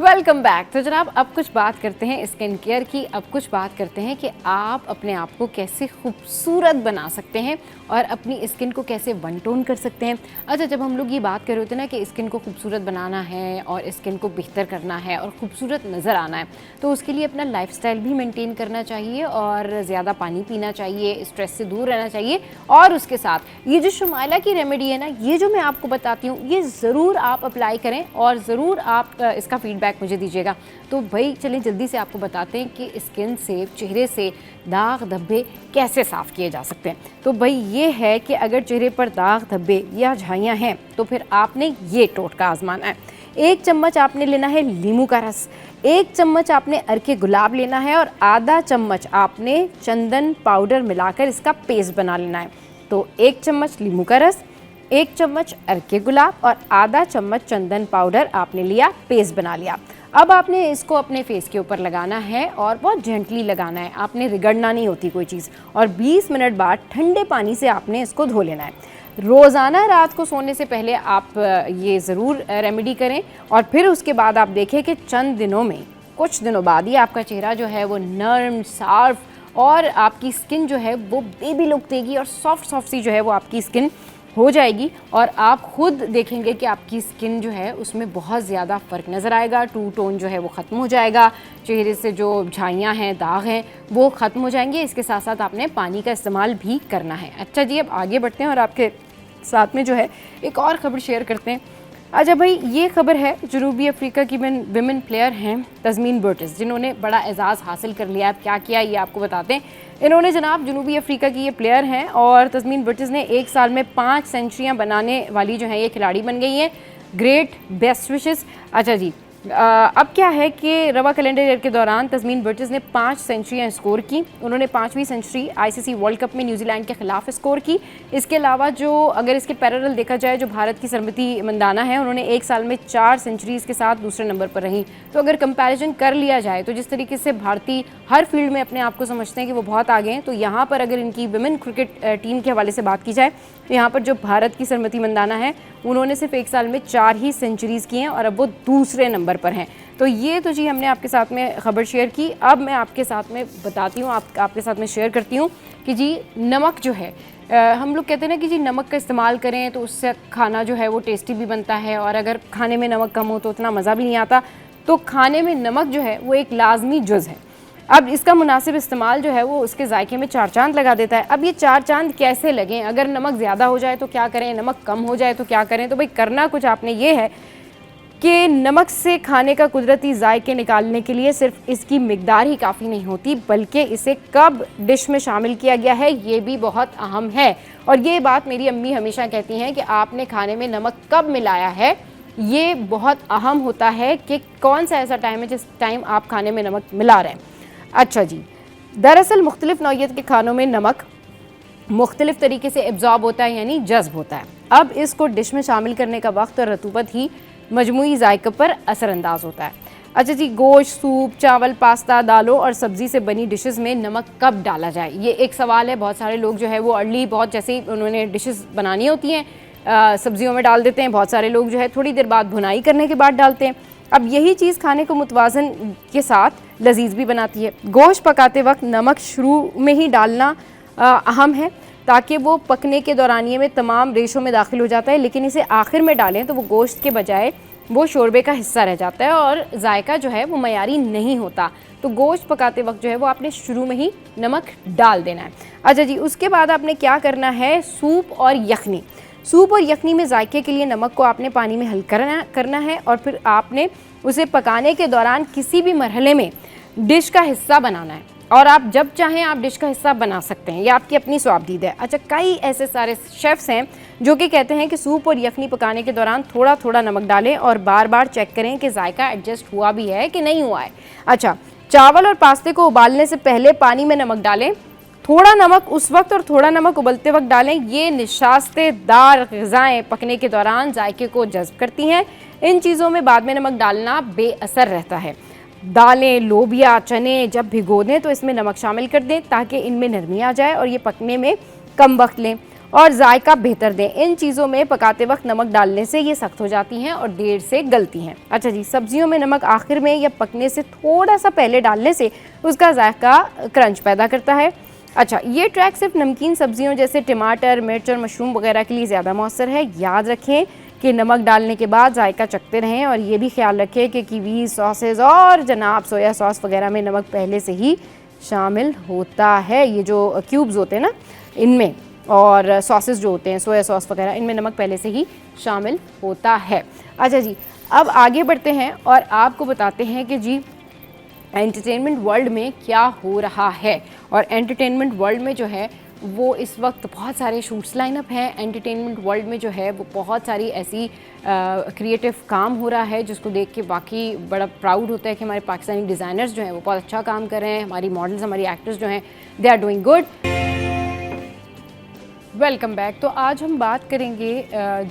Welcome back. तो जनाब अब कुछ बात करते हैं स्किन केयर की, अब कुछ बात करते हैं कि आप अपने आप को कैसे खूबसूरत बना सकते हैं और अपनी स्किन को कैसे वन टोन कर सकते हैं। अच्छा, जब हम लोग ये बात कर रहे होते हैं ना कि स्किन को खूबसूरत बनाना है और स्किन को बेहतर करना है और खूबसूरत नज़र आना है, तो उसके लिए अपना लाइफस्टाइल भी मेंटेन करना चाहिए और ज़्यादा पानी पीना चाहिए, स्ट्रेस से दूर रहना चाहिए। और उसके साथ ये जो शुमाइला की रेमेडी है ना, ये जो मैं आपको बताती हूँ, ये ज़रूर आप अप्लाई करें और ज़रूर आप इसका फीडबैक मुझे दीजिएगा। तो भाई चलिए जल्दी से आपको बताते हैं कि स्किन से, चेहरे से दाग धब्बे कैसे साफ़ किए जा सकते हैं। तो भाई ये है कि अगर चेहरे पर दाग धब्बे या झाइयाँ हैं तो फिर आपने ये टोटका आजमाना है। 1 चम्मच आपने लेना है नींबू का रस, 1 चम्मच आपने अर्के गुलाब लेना है और आधा चम्मच आपने चंदन पाउडर मिलाकर इसका पेस्ट बना लेना है। तो 1 चम्मच नींबू का रस, 1 चम्मच अर्के गुलाब और आधा चम्मच चंदन पाउडर आपने लिया, पेस्ट बना लिया। अब आपने इसको अपने फेस के ऊपर लगाना है और बहुत जेंटली लगाना है, आपने रिगड़ना नहीं होती कोई चीज़। और 20 मिनट बाद ठंडे पानी से आपने इसको धो लेना है। रोज़ाना रात को सोने से पहले आप ये ज़रूर रेमेडी करें और फिर उसके बाद आप देखें कि चंद दिनों में, कुछ दिनों बाद ही आपका चेहरा जो है वो नर्म, साफ और आपकी स्किन जो है वो बेबी लुक देगी और सॉफ्ट सी जो है वो आपकी स्किन हो जाएगी। और आप खुद देखेंगे कि आपकी स्किन जो है उसमें बहुत ज़्यादा फ़र्क नज़र आएगा। टू टोन जो है वो ख़त्म हो जाएगा, चेहरे से जो झाइयाँ हैं, दाग हैं, वो ख़त्म हो जाएंगे। इसके साथ साथ आपने पानी का इस्तेमाल भी करना है। अच्छा जी, अब आगे बढ़ते हैं और आपके साथ में जो है एक और ख़बर शेयर करते हैं। अच्छा भाई, ये खबर है जनूबी अफ्रीका की विमेन प्लेयर हैं तज़मीन बर्टिस, जिन्होंने बड़ा एजाज़ हासिल कर लिया है। क्या किया ये आपको बताते हैं। इन्होंने जनाब जनूबी अफ्रीका की ये प्लेयर हैं और तज़मीन बर्टिस ने 1 साल में 5 सेंचुरियाँ बनाने वाली जो हैं ये खिलाड़ी बन गई हैं। Great best wishes. अच्छा जी, अब क्या है कि रवा कैलेंडर ईयर के दौरान तस्मीन बर्टिस ने 5 सेंचुरियाँ स्कोर की। उन्होंने 5वीं सेंचुरी आईसीसी वर्ल्ड कप में न्यूजीलैंड के खिलाफ स्कोर की। इसके अलावा जो अगर इसके पैरेलल देखा जाए, जो भारत की स्मृति मंदाना है, उन्होंने एक साल में 4 सेंचुरीज़ के साथ दूसरे नंबर पर रहीं। तो अगर कंपैरिजन कर लिया जाए तो जिस तरीके से भारतीय हर फील्ड में अपने आप को समझते हैं कि वो बहुत आगे हैं, तो यहाँ पर अगर इनकी वुमेन क्रिकेट टीम के हवाले से बात की जाए तो यहाँ पर जो भारत की स्मृति मंदाना है, उन्होंने सिर्फ एक साल में 4 ही सेंचुरीज़ की हैं और अब वो दूसरे नंबर पर हैं। तो ये तो जी हमने आपके साथ में ख़बर शेयर की। अब मैं आपके साथ में बताती हूँ, आपके साथ में शेयर करती हूँ कि जी नमक जो है, हम लोग कहते हैं ना कि जी नमक का इस्तेमाल करें तो उससे खाना जो है वो टेस्टी भी बनता है, और अगर खाने में नमक कम हो तो उतना मज़ा भी नहीं आता। तो खाने में नमक जो है वो एक लाजमी जुज़ है। अब इसका मुनासिब इस्तेमाल जो है वो उसके जायके में 4 चांद लगा देता है। अब ये 4 चांद कैसे लगें? अगर नमक ज़्यादा हो जाए तो क्या करें, नमक कम हो जाए तो क्या करें? तो भाई करना कुछ आपने ये है कि नमक से खाने का कुदरती जायके निकालने के लिए सिर्फ इसकी मिकदार ही काफ़ी नहीं होती, बल्कि इसे कब डिश में शामिल किया गया है ये भी बहुत अहम है। और ये बात मेरी अम्मी हमेशा कहती हैं कि आपने खाने में नमक कब मिलाया है, ये बहुत अहम होता है कि कौन सा ऐसा टाइम है जिस टाइम आप खाने में नमक मिला रहे हैं। अच्छा जी, दरअसल मुख्तलिफ नौइयत के खानों में नमक मुख्तलिफ तरीके से एब्जॉर्ब होता है, यानी जज्ब होता है। अब इसको डिश में शामिल करने का वक्त और रतूबत ही मजमूई जायके पर असरअंदाज होता है। अच्छा जी, गोश्त, सूप, चावल, पास्ता, दालों और सब्ज़ी से बनी डिशेस में नमक कब डाला जाए, ये एक सवाल है। बहुत सारे लोग जो है वो अर्ली, बहुत जैसे ही उन्होंने डिशेस बनानी होती हैं सब्जियों में डाल देते हैं। बहुत सारे लोग जो है थोड़ी देर बाद भुनाई करने के बाद डालते हैं। अब यही चीज़ खाने को मुतवाज़न के साथ लजीज भी बनाती है। गोश्त पकाते वक्त नमक शुरू में ही डालना अहम है ताकि वो पकने के दौरानिए में तमाम रेशों में दाखिल हो जाता है, लेकिन इसे आखिर में डालें तो वो गोश्त के बजाय वो शोरबे का हिस्सा रह जाता है और जायका जो है वो मयारी नहीं होता। तो गोश्त पकाते वक्त जो है वो आपने शुरू में ही नमक डाल देना है। अच्छा जी, उसके बाद आपने क्या करना है, सूप और यखनी। सूप और यखनी में जायके के लिए नमक को आपने पानी में हल करना है और फिर आपने उसे पकाने के दौरान किसी भी मरहले में डिश का हिस्सा बनाना है, और आप जब चाहें आप डिश का हिस्सा बना सकते हैं, ये आपकी अपनी स्वाबदीद है। अच्छा, कई ऐसे सारे शेफ़्स हैं जो कि कहते हैं कि सूप और यखनी पकाने के दौरान थोड़ा थोड़ा नमक डालें और बार बार चेक करें कि जायका एडजस्ट हुआ भी है कि नहीं हुआ है। अच्छा, चावल और पास्ते को उबालने से पहले पानी में नमक डालें, थोड़ा नमक उस वक्त और थोड़ा नमक उबलते वक्त डालें। ये निशास्तेदार ग़िज़ाएँ पकने के दौरान जायके को जज़्ब करती हैं। इन चीज़ों में बाद में नमक डालना बेअसर रहता है। दालें, लोबिया, चने जब भिगो दें तो इसमें नमक शामिल कर दें ताकि इनमें नरमी आ जाए और ये पकने में कम वक्त लें और जायका बेहतर दें। इन चीज़ों में पकाते वक्त नमक डालने से ये सख्त हो जाती हैं और देर से गलती हैं। अच्छा जी, सब्जियों में नमक आखिर में या पकने से थोड़ा सा पहले डालने से उसका जायका क्रंच पैदा करता है। अच्छा, ये ट्रैक सिर्फ नमकीन सब्जियों जैसे टमाटर, मिर्च और मशरूम वगैरह के लिए ज़्यादा मौसर है। याद रखें कि नमक डालने के बाद जायका चखते रहें और ये भी ख्याल रखें कि कीवी सॉसेज और जनाब सोया सॉस वगैरह में नमक पहले से ही शामिल होता है। ये जो क्यूब्स होते हैं ना इनमें, और सॉसेज जो होते हैं सोया सॉस वगैरह, इनमें नमक पहले से ही शामिल होता है। अच्छा जी, अब आगे बढ़ते हैं और आपको बताते हैं कि जी एंटरटेनमेंट वर्ल्ड में क्या हो रहा है। और एंटरटेनमेंट वर्ल्ड में जो है वो इस वक्त बहुत सारे शूट्स लाइनअप हैं। एंटरटेनमेंट वर्ल्ड में जो है वो बहुत सारी ऐसी क्रिएटिव काम हो रहा है जिसको देख के वाकई बड़ा प्राउड होता है कि हमारे पाकिस्तानी डिज़ाइनर्स जो हैं वो बहुत अच्छा काम कर रहे हैं। हमारी मॉडल्स, हमारी एक्टर्स जो हैं they are doing good. Welcome back. तो आज हम बात करेंगे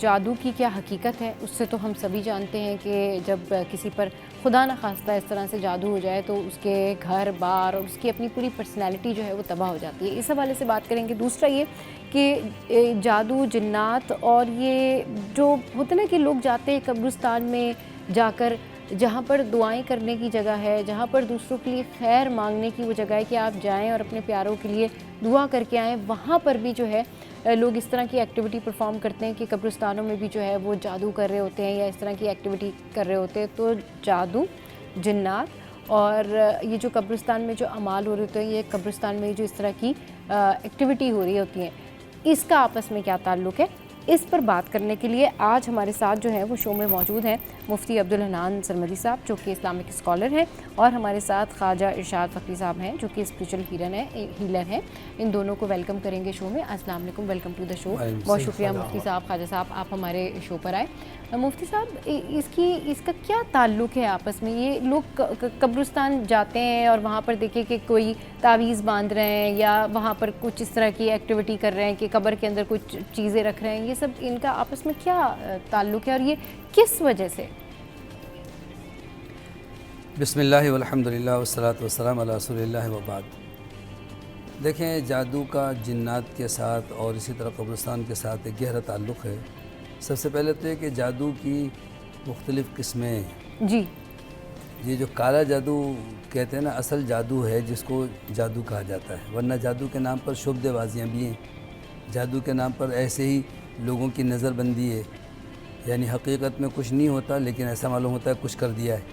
जादू की क्या हकीकत है। उससे तो हम सभी जानते हैं कि जब किसी पर खुदा न खास्ता इस तरह से जादू हो जाए तो उसके घर बार और उसकी अपनी पूरी पर्सनैलिटी जो है वो तबाह हो जाती है। इस हवाले से बात करेंगे। दूसरा ये कि जादू, जिन्नात और ये जो होते ना कि लोग जाते हैं कब्रिस्तान में जाकर, जहाँ पर दुआएं करने की जगह है, जहाँ पर दूसरों के लिए खैर मांगने की वो जगह है कि आप जाएं और अपने प्यारों के लिए दुआ करके आएँ, वहाँ पर भी जो है लोग इस तरह की एक्टिविटी परफॉर्म करते हैं कि कब्रिस्तानों में भी जो है वो जादू कर रहे होते हैं या इस तरह की एक्टिविटी कर रहे होते हैं। तो जादू, जिन्नात और ये जो कब्रिस्तान में जो अमाल हो रहे होते हैं, ये कब्रिस्तान में जो इस तरह की एक्टिविटी हो रही होती हैं, इसका आपस में क्या ताल्लुक़ है, इस पर बात करने के लिए आज हमारे साथ जो है वो शो में मौजूद हैं मुफ्ती अब्दुल हन्नान सरमदी साहब जो कि इस्लामिक स्कॉलर हैं, और हमारे साथ ख्वाजा इरशाद फ़करी साहब हैं जो कि स्पिरिचुअल हीलर हैं। इन दोनों को वेलकम करेंगे शो में। अस्सलाम वालेकुम, वेलकम टू द शो। बहुत शुक्रिया मुफ्ती साहब, ख्वाजा साहब, आप हमारे शो पर आए। मुफ्ती साहब इसका क्या ताल्लुक़ है आपस में? ये लोग कब्रिस्तान जाते हैं और वहाँ पर देखें कि कोई तावीज़ बांध रहे हैं या वहाँ पर कुछ इस तरह की एक्टिविटी कर रहे हैं कि कब्र के अंदर कुछ चीज़ें रख रहे हैं, ये सब इनका आपस में क्या ताल्लुक़ है और ये किस वजह से? बिस्मिल्लाह वल्हम्दुलिल्लाह वस्सलातु वस्सलामु अला रसूलिल्लाह व बाद। देखें, जादू का जिन्नात के साथ और इसी तरह कब्रिस्तान के साथ एक गहरा ताल्लुक़ है। सबसे पहले तो ये कि जादू की मुख्तलिफ़ किस्में हैं जी। ये जो काला जादू कहते हैं ना, असल जादू है जिसको जादू कहा जाता है, वरना जादू के नाम पर शुबदेबाजियाँ भी हैं, जादू के नाम पर ऐसे ही लोगों की नज़रबंदी है, यानी हकीकत में कुछ नहीं होता लेकिन ऐसा मालूम होता है कुछ कर दिया है।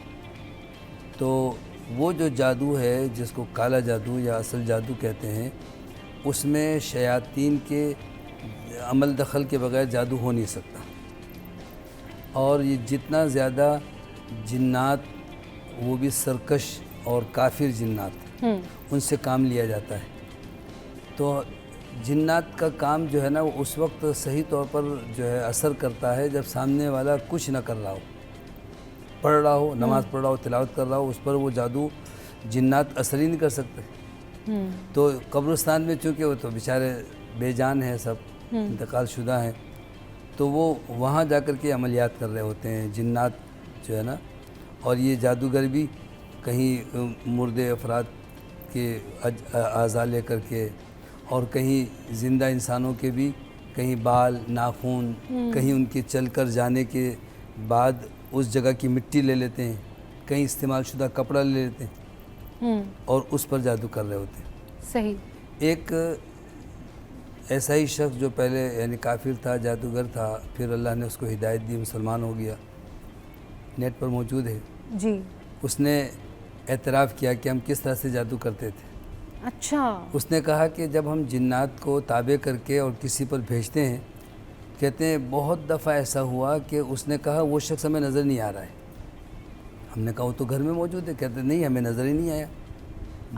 तो वो जो जादू है जिसको काला जादू या असल जादू कहते हैं, उसमें शयातीन के अमल दखल के बगैर जादू हो नहीं सकता। और ये जितना ज़्यादा जिन्नात, वो भी सरकश और काफिर जिन्नात, उनसे काम लिया जाता है। तो जिन्नात का काम जो है ना, वो उस वक्त सही तौर पर जो है असर करता है जब सामने वाला कुछ ना कर रहा हो, पढ़ रहा हो, नमाज़ पढ़ रहा हो, तिलावत कर रहा हो, उस पर वो जादू जिन्नात असर ही नहीं कर सकते। तो कब्रिस्तान में चूँकि वो तो बेचारे बेजान हैं, सब इंतकाल शुदा हैं, तो वो वहाँ जाकर के अमलियात कर रहे होते हैं जिन्नात जो है ना। और ये जादूगर भी कहीं मुर्दे अफराद के आज़ा ले करके और कहीं ज़िंदा इंसानों के भी, कहीं बाल नाखून, कहीं उनके चल कर जाने के बाद उस जगह की मिट्टी ले लेते हैं, कहीं इस्तेमाल शुदा कपड़ा ले लेते हैं और उस पर जादू कर रहे होते हैं। सही। एक ऐसा ही शख्स जो पहले यानी काफिर था, जादूगर था, फिर अल्लाह ने उसको हिदायत दी, मुसलमान हो गया, नेट पर मौजूद है जी। उसने एतराफ़ किया कि हम किस तरह से जादू करते थे। अच्छा। उसने कहा कि जब हम जिन्नात को ताबे करके और किसी पर भेजते हैं, कहते हैं बहुत दफ़ा ऐसा हुआ कि उसने कहा वो शख्स हमें नज़र नहीं आ रहा है। हमने कहा वो तो घर में मौजूद है। कहते नहीं, हमें नज़र ही नहीं आया।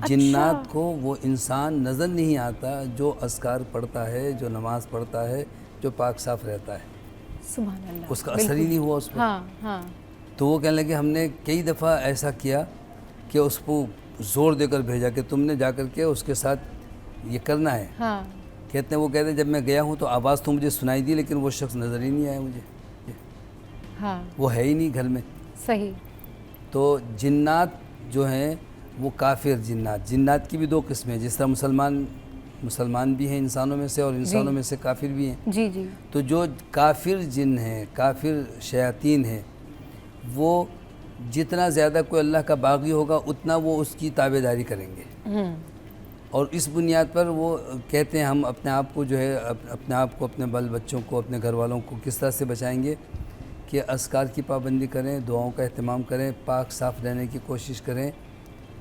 जिन्नात को वो इंसान नज़र नहीं आता जो अस्कार पढ़ता है, जो नमाज़ पढ़ता है, जो पाक साफ रहता है, सुभान अल्लाह, उसका असर ही नहीं हुआ उस पर। हाँ, हाँ। तो वो कहने लगे हमने कई दफ़ा ऐसा किया कि उसको ज़ोर देकर भेजा कि तुमने जाकर के उसके साथ ये करना है। हाँ। कहते हैं, वो कहते हैं जब मैं गया हूँ तो आवाज़ तो मुझे सुनाई दी लेकिन वो शख्स नज़र ही नहीं आया मुझे। हाँ। वो है ही नहीं घर में। सही। तो जिन्नात जो हैं वो काफिर जिन्नात, जिन्नात की भी दो किस्में हैं, जिस तरह मुसलमान भी हैं इंसानों में से और इंसानों में से काफिर भी हैं। जी जी। तो जो काफिर जिन हैं, काफिर शयातीन हैं, वो जितना ज़्यादा कोई अल्लाह का बागी होगा उतना वो उसकी ताबेदारी करेंगे। और इस बुनियाद पर वो कहते हैं हम अपने आप को जो है, अपने आप को, अपने बाल बच्चों को, अपने घर वालों को किस तरह से बचाएंगे कि अस्कार की पाबंदी करें, दुआओं का अहतमाम करें, पाक साफ़ रहने की कोशिश करें।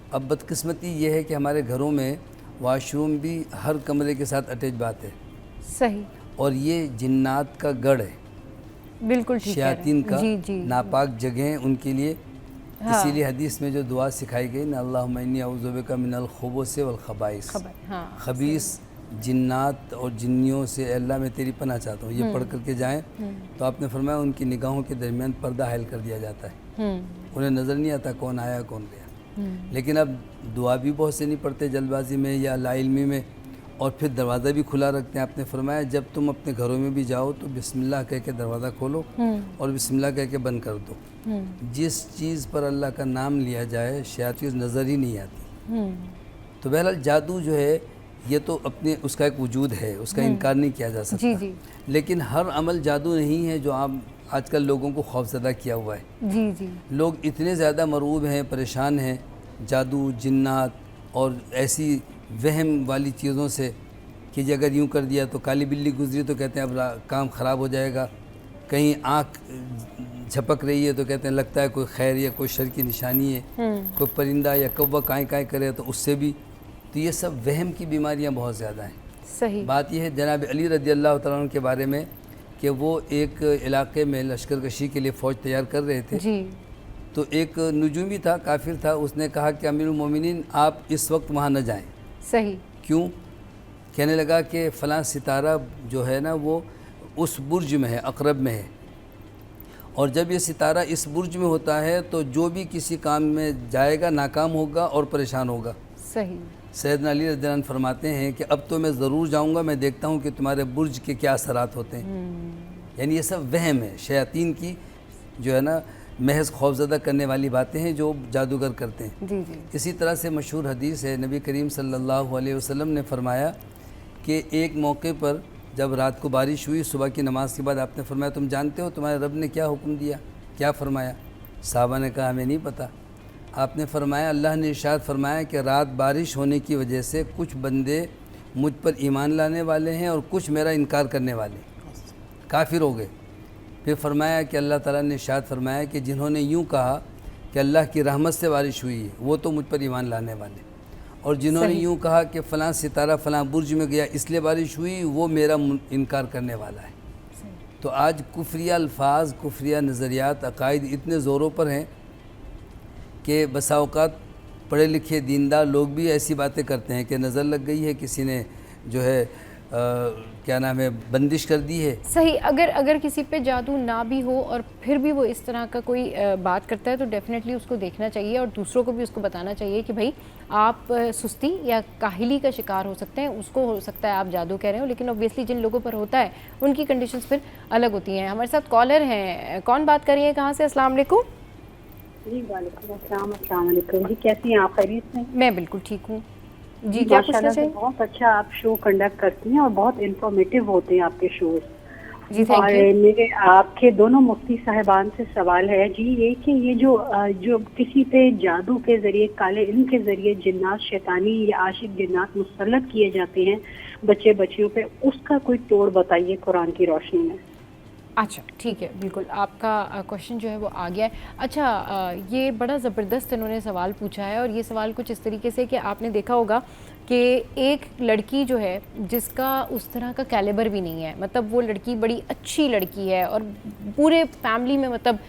अब बदकिस्मती ये है कि हमारे घरों में वाशरूम भी हर कमरे के साथ अटैच बात है। सही। और ये जिन्नात का गढ़ है, बिल्कुल ठीक है, शयातीन का जी जी, नापाक जगह है उनके लिए। हाँ। इसीलिए हदीस में जो दुआ सिखाई गई ना, अल्लाहुम्मा इन्नी अऊज़ु बिका मिनल खुबुस वल खबाइस, हाँ, खबीस जिन्नात और जिन्नियों से अल्लाह मैं तेरी पनाह चाहता हूँ, ये पढ़ करके जाएं। तो आपने फरमाया उनकी निगाहों के दरमियान पर्दा हायल कर दिया जाता है, उन्हें नज़र नहीं आता कौन आया कौन गया। लेकिन अब दुआ भी बहुत से नहीं पढ़ते जल्दबाजी में या लाइल्मी में, और फिर दरवाज़ा भी खुला रखते हैं। आपने फरमाया जब तुम अपने घरों में भी जाओ तो बिस्मिल्लाह कह के दरवाज़ा खोलो और बिस्मिल्लाह कह के बंद कर दो। जिस चीज़ पर अल्लाह का नाम लिया जाए शयातीन नज़र ही नहीं आती। तो बहरहाल जादू जो है ये तो अपने उसका एक वजूद है, उसका इनकार नहीं किया जा सकता। जी जी। लेकिन हर अमल जादू नहीं है जो आप आजकल लोगों को खौफजदा किया हुआ है। जी जी। लोग इतने ज़्यादा मरूब हैं, परेशान हैं जादू, जिन्नात और ऐसी वहम वाली चीज़ों से कि जी अगर यूँ कर दिया तो काली बिल्ली गुजरी तो कहते हैं अब काम ख़राब हो जाएगा। कहीं आँख झपक रही है तो कहते हैं लगता है कोई खैर या कोई शर की निशानी है। कोई परिंदा या कौवा काएँ काएँ करे तो उससे भी। तो ये सब वहम की बीमारियाँ बहुत ज़्यादा हैं। सही। बात यह है जनाब अली रज़ी अल्लाह तआला अन्हु के बारे में कि वो एक इलाके में लश्कर कशी के लिए फ़ौज तैयार कर रहे थे जी। तो एक नजूमी था, काफिर था, उसने कहा कि अमीरुल मोमिनीन आप इस वक्त वहाँ न जाएं। सही। क्यों? कहने लगा कि फ़लाँ सितारा जो है ना वो उस बुर्ज में है, अकरब में है, और जब ये सितारा इस बुर्ज में होता है तो जो भी किसी काम में जाएगा नाकाम होगा और परेशान होगा। सही। सैयदना अली रज़ियल्लाहु अन्हु फरमाते हैं कि अब तो मैं ज़रूर जाऊंगा, मैं देखता हूं कि तुम्हारे बुर्ज के क्या असरात होते हैं। यानी ये सब वहम है, शयातीन की जो है ना महज खौफज़दा करने वाली बातें हैं जो जादूगर करते हैं। जी जी। इसी तरह से मशहूर हदीस है, नबी करीम सल्लल्लाहु अलैहि वसल्लम ने फरमाया कि एक मौके पर जब रात को बारिश हुई, सुबह की नमाज के बाद आपने फरमाया तुम जानते हो तुम्हारे रब ने क्या हुक्म दिया, क्या फरमाया? साहबा ने कहा हमें नहीं पता। आपने फरमाया अल्लाह ने इरशाद फरमाया कि रात बारिश होने की वजह से कुछ बंदे मुझ पर ईमान लाने वाले हैं और कुछ मेरा इनकार करने वाले, काफिर हो गए। फिर फरमाया कि अल्लाह ताला ने इरशाद फरमाया कि जिन्होंने यूँ कहा कि अल्लाह की रहमत से बारिश हुई है वो तो मुझ पर ईमान लाने वाले, और जिन्होंने यूँ कहा कि फ़लाँ सितारा फ़लाँ बुर्ज में गया इसलिए बारिश हुई वो मेरा इनकार करने वाला है। तो आज कुफ्रिया अल्फाज, कुफ्रिया नज़रियात, अकायद इतने ज़ोरों पर हैं कि बसा औक़ात पढ़े लिखे दीनदार लोग भी ऐसी बातें करते हैं कि नज़र लग गई है, किसी ने जो है क्या नाम है बंदिश कर दी है। सही। अगर किसी पे जादू ना भी हो और फिर भी वो इस तरह का कोई बात करता है तो डेफिनेटली उसको देखना चाहिए और दूसरों को भी उसको बताना चाहिए कि भाई आप सुस्ती या काहिली का शिकार हो सकते हैं। उसको हो सकता है आप जादू कह रहे हो, लेकिन ऑब्वियसली जिन लोगों पर होता है उनकी कंडीशंस फिर अलग होती हैं। हमारे साथ कॉलर हैं, कौन बात कर रही है, कहाँ से? अस्सलाम वालेकुम। जी वालेकुम अस्सलाम। अस्सलाम वालेकुम जी, कैसी हैं आप? खैरियत से? मैं बिल्कुल ठीक हूँ जी। क्या पूछना चाहिए? बहुत अच्छा आप शो कंडक्ट करती हैं और बहुत इंफॉर्मेटिव होते हैं आपके शोज जी। और मेरे आपके दोनों मुफ्ती साहिबान से सवाल है जी ये कि ये जो किसी पे जादू के जरिए, काले इल्म के जरिए जिन्नात, शैतानी या आशिक जिन्नात मुसल्लत किए जाते हैं बच्चे बच्चियों पे, उसका कोई तोड़ बताइए कुरान की रोशनी में। अच्छा ठीक है, बिल्कुल आपका क्वेश्चन जो है वो आ गया है। अच्छा ये बड़ा ज़बरदस्त इन्होंने सवाल पूछा है और ये सवाल कुछ इस तरीके से कि आपने देखा होगा कि एक लड़की जो है जिसका उस तरह का कैलिबर भी नहीं है, मतलब वो लड़की बड़ी अच्छी लड़की है और पूरे फैमिली में मतलब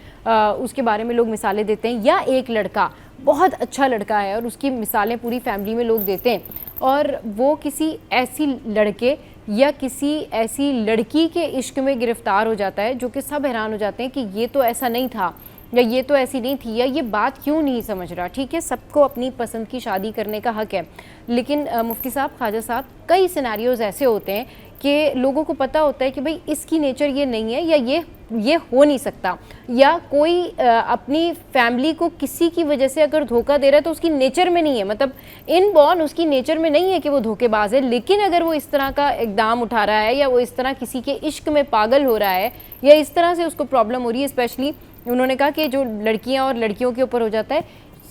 उसके बारे में लोग मिसालें देते हैं, या एक लड़का बहुत अच्छा लड़का है और उसकी मिसालें पूरी फैमिली में लोग देते हैं, और वो किसी ऐसी लड़के या किसी ऐसी लड़की के इश्क में गिरफ्तार हो जाता है जो कि सब हैरान हो जाते हैं कि ये तो ऐसा नहीं था या ये तो ऐसी नहीं थी या ये बात क्यों नहीं समझ रहा। ठीक है, सबको अपनी पसंद की शादी करने का हक है, लेकिन मुफ्ती साहब, ख्वाजा साहब, कई सिनेरियोज़ ऐसे होते हैं कि लोगों को पता होता है कि भाई इसकी नेचर ये नहीं है या ये हो नहीं सकता, या कोई अपनी फैमिली को किसी की वजह से अगर धोखा दे रहा है तो उसकी नेचर में नहीं है, मतलब इनबॉर्न उसकी नेचर में नहीं है कि वो धोखेबाज है, लेकिन अगर वो इस तरह का इकदाम उठा रहा है या वो इस तरह किसी के इश्क में पागल हो रहा है या इस तरह से उसको प्रॉब्लम हो रही है, स्पेशली उन्होंने कहा कि जो लड़कियां और लड़कियों के ऊपर हो जाता है,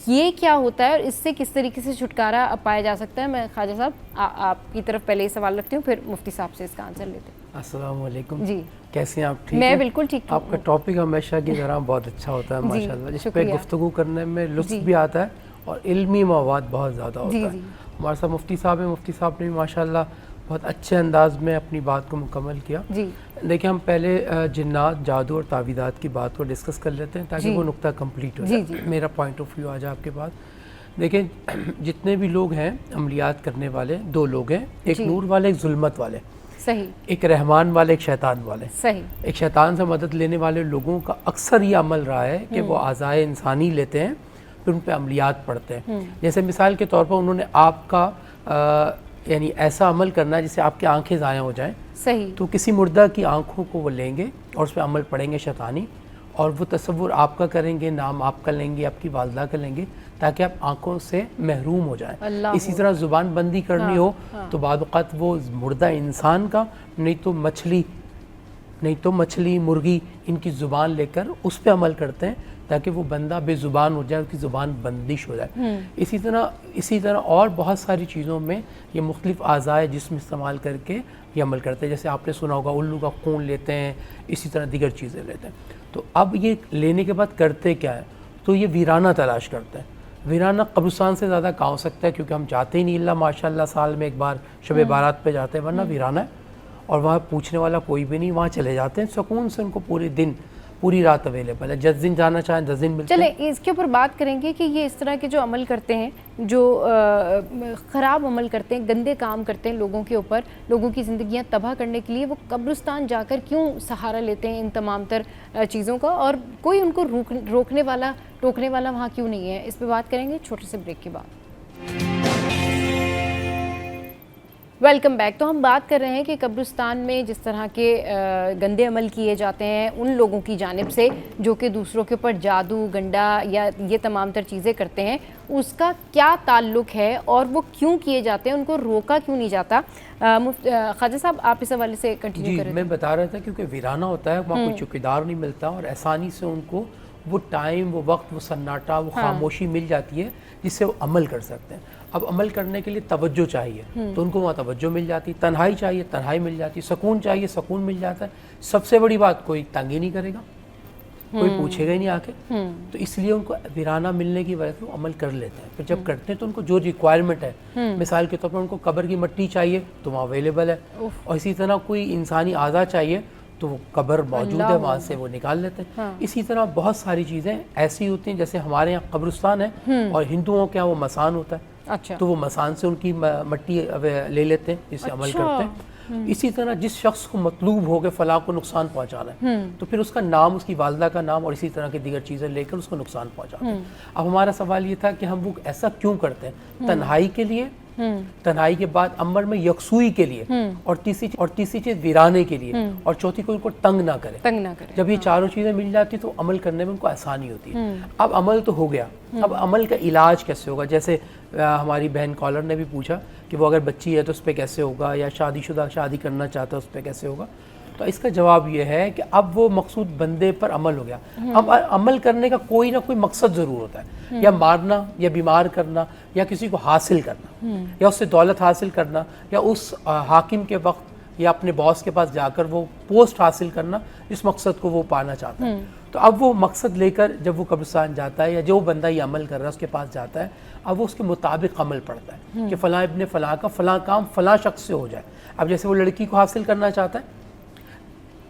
ये क्या होता है और इससे किस तरीके से छुटकारा पाया जा सकता है। मैं ख्वाजा साहब आपकी तरफ पहले ही सवाल रखती हूँ, फिर मुफ्ती साहब से इसका आंसर लेते हैं। अस्सलाम वालेकुम जी, कैसे हैं आप? ठीक मैं है? बिल्कुल ठीक हूँ। आपका टॉपिक हमेशा की तरह बहुत अच्छा होता है माशाल्लाह, जिस पे गुफ्तगू करने में लुत्फ भी आता है और इल्मी मवाद बहुत ज़्यादा होता है। हमारे साथ मुफ्ती साहब हैं, मुफ्ती साहब ने भी माशाल्लाह बहुत अच्छे अंदाज में अपनी बात को मुकम्मल किया। देखिए, हम पहले जिन्नात, जादू और तावीदात की बात को डिस्कस कर लेते हैं ताकि वो नुक्ता कंप्लीट हो जाए, मेरा पॉइंट ऑफ व्यू आ जाए आपके पास। देखिए, जितने भी लोग हैं अमलियात करने वाले, दो लोग हैं, एक नूर वाले, एक जुल्मत वाले। सही। एक रहमान वाले, एक शैतान वाले। सही। एक शैतान से मदद लेने वाले लोगों का अक्सर ये अमल रहा है कि वो आज़ाए इंसानी लेते हैं फिर उन पर अमलियात पढ़ते हैं। जैसे मिसाल के तौर पर उन्होंने आपका यानी ऐसा अमल करना है जिससे आपकी आंखें ज़ाया हो जाएं। सही। तो किसी मुर्दा की आंखों को वो लेंगे और उस पर अमल पढ़ेंगे शैतानी, और वो तसव्वुर आपका करेंगे, नाम आपका लेंगे, आपकी वालदा का लेंगे, ताकि आप आंखों से महरूम हो जाएं। इसी तरह ज़ुबान बंदी करनी हो तो बाद वक़्त वो मुर्दा इंसान का, नहीं तो मछली, मुर्गी, इनकी ज़ुबान लेकर उस पर अमल करते हैं ताकि वो बंदा बेज़ुबान हो जाए, उसकी ज़ुबान बंदिश हो जाए। इसी तरह और बहुत सारी चीज़ों में ये मुख्तलिफ़ आज़ाए जिस्म इस्तेमाल करके ये अमल करते हैं। जैसे आपने सुना होगा उल्लू का खून लेते हैं, इसी तरह दीगर चीज़ें लेते हैं। तो अब ये लेने के बाद करते क्या है, तो ये वीराना तलाश करते हैं। वीराना कब्रिस्तान से ज़्यादा कहाँ हो सकता है, क्योंकि हम जाते ही नहीं, इल्ला माशाल्लाह साल में एक बार शब बारात पे जाते हैं, वरना वीराना है और वहाँ पूछने वाला कोई भी नहीं, वहाँ चले जाते हैं सुकून से, उनको पूरे दिन पूरी रात अवेलेबल है, 10 दिन जाना चाहें 10 दिन मिलते चले हैं। इसके ऊपर बात करेंगे कि ये इस तरह के जो अमल करते हैं, जो ख़राब अमल करते हैं, गंदे काम करते हैं लोगों के ऊपर, लोगों की ज़िंदगियां तबाह करने के लिए, वो कब्रिस्तान जाकर क्यों सहारा लेते हैं इन तमाम तर चीज़ों का, और कोई उनको रोकने वाला टोकने वाला वहाँ क्यों नहीं है? इस पर बात करेंगे छोटे से ब्रेक के बाद। Welcome back. तो हम बात कर रहे हैं कि कब्रिस्तान में जिस तरह के गंदे अमल किए जाते हैं उन लोगों की जानिब से जो कि दूसरों के ऊपर जादू, गंडा या ये तमाम तर चीज़ें करते हैं, उसका क्या ताल्लुक़ है और वो क्यों किए जाते हैं, उनको रोका क्यों नहीं जाता? ख्वाजा साहब, आप इस हवाले से कंटिन्यू करें। मैं बता रहा था क्योंकि वीराना होता है, वहाँ कोई चौकीदार नहीं मिलता और आसानी से उनको वो टाइम, वो वक्त, वो सन्नाटा, वो खामोशी मिल जाती है जिससे वो अमल कर सकते हैं। अब अमल करने के लिए तवज्जो चाहिए तो उनको वहाँ तवज्जो मिल जाती, तन्हाई चाहिए तन्हाई मिल जाती, सुकून चाहिए सुकून मिल जाता है। सबसे बड़ी बात, कोई तंग ही नहीं करेगा, कोई पूछेगा ही नहीं आके, तो इसलिए उनको वीराना मिलने की वजह से वो अमल कर लेते हैं। फिर जब करते हैं तो उनको जो रिक्वायरमेंट है, मिसाल के तौर पर उनको कब्र की मिट्टी चाहिए तो वहाँ अवेलेबल है, और इसी तरह कोई इंसानी आज़ा चाहिए तो वो कब्र मौजूद है, वहाँ से वो निकाल लेते हैं। इसी तरह बहुत सारी चीज़ें ऐसी होती हैं, जैसे हमारे यहाँ कब्रिस्तान है और हिंदुओं के यहाँ वो मसान होता है, अच्छा, तो वो मसान से उनकी मिट्टी ले लेते हैं, जिससे अमल करते हैं। इसी तरह जिस शख्स को मतलूब हो के फलाह को नुकसान पहुंचाना है तो फिर उसका नाम, उसकी वालदा का नाम और इसी तरह की दीगर चीज़ें लेकर उसको नुकसान पहुंचाते हैं। अब हमारा सवाल ये था कि हम वो ऐसा क्यों करते हैं? तन्हाई के लिए, तन्हाई के बाद अमर में यकसुई के लिए, और तीसरी चीज वीराने के लिए, और चौथी को उनको तंग ना करे। जब ये चारों चीजें मिल जाती तो अमल करने में उनको आसानी होती है। अब अमल तो हो गया, अब अमल का इलाज कैसे होगा? जैसे हमारी बहन कॉलर ने भी पूछा कि वो अगर बच्ची है तो उस पर कैसे होगा, या शादीशुदा शादी करना चाहता है उस पर कैसे होगा? तो इसका जवाब ये है कि अब वो मकसूद बंदे पर अमल हो गया। अब अमल करने का कोई ना कोई मकसद ज़रूर होता है, या मारना, या बीमार करना, या किसी को हासिल करना, या उससे दौलत हासिल करना, या उस हाकिम के वक्त या अपने बॉस के पास जाकर वो पोस्ट हासिल करना जिस मकसद को वो पाना चाहता है। तो अब वो मकसद लेकर जब वो कब्रिस्तान जाता है, या जो बंदा ये अमल कर रहा है उसके पास जाता है, अब वो उसके मुताबिक अमल पड़ता है कि फ़लाँ इब्ने फ़लाँ का फ़लाँ काम फ़लाँ शख्स से हो जाए। अब जैसे वो लड़की को हासिल करना चाहता है,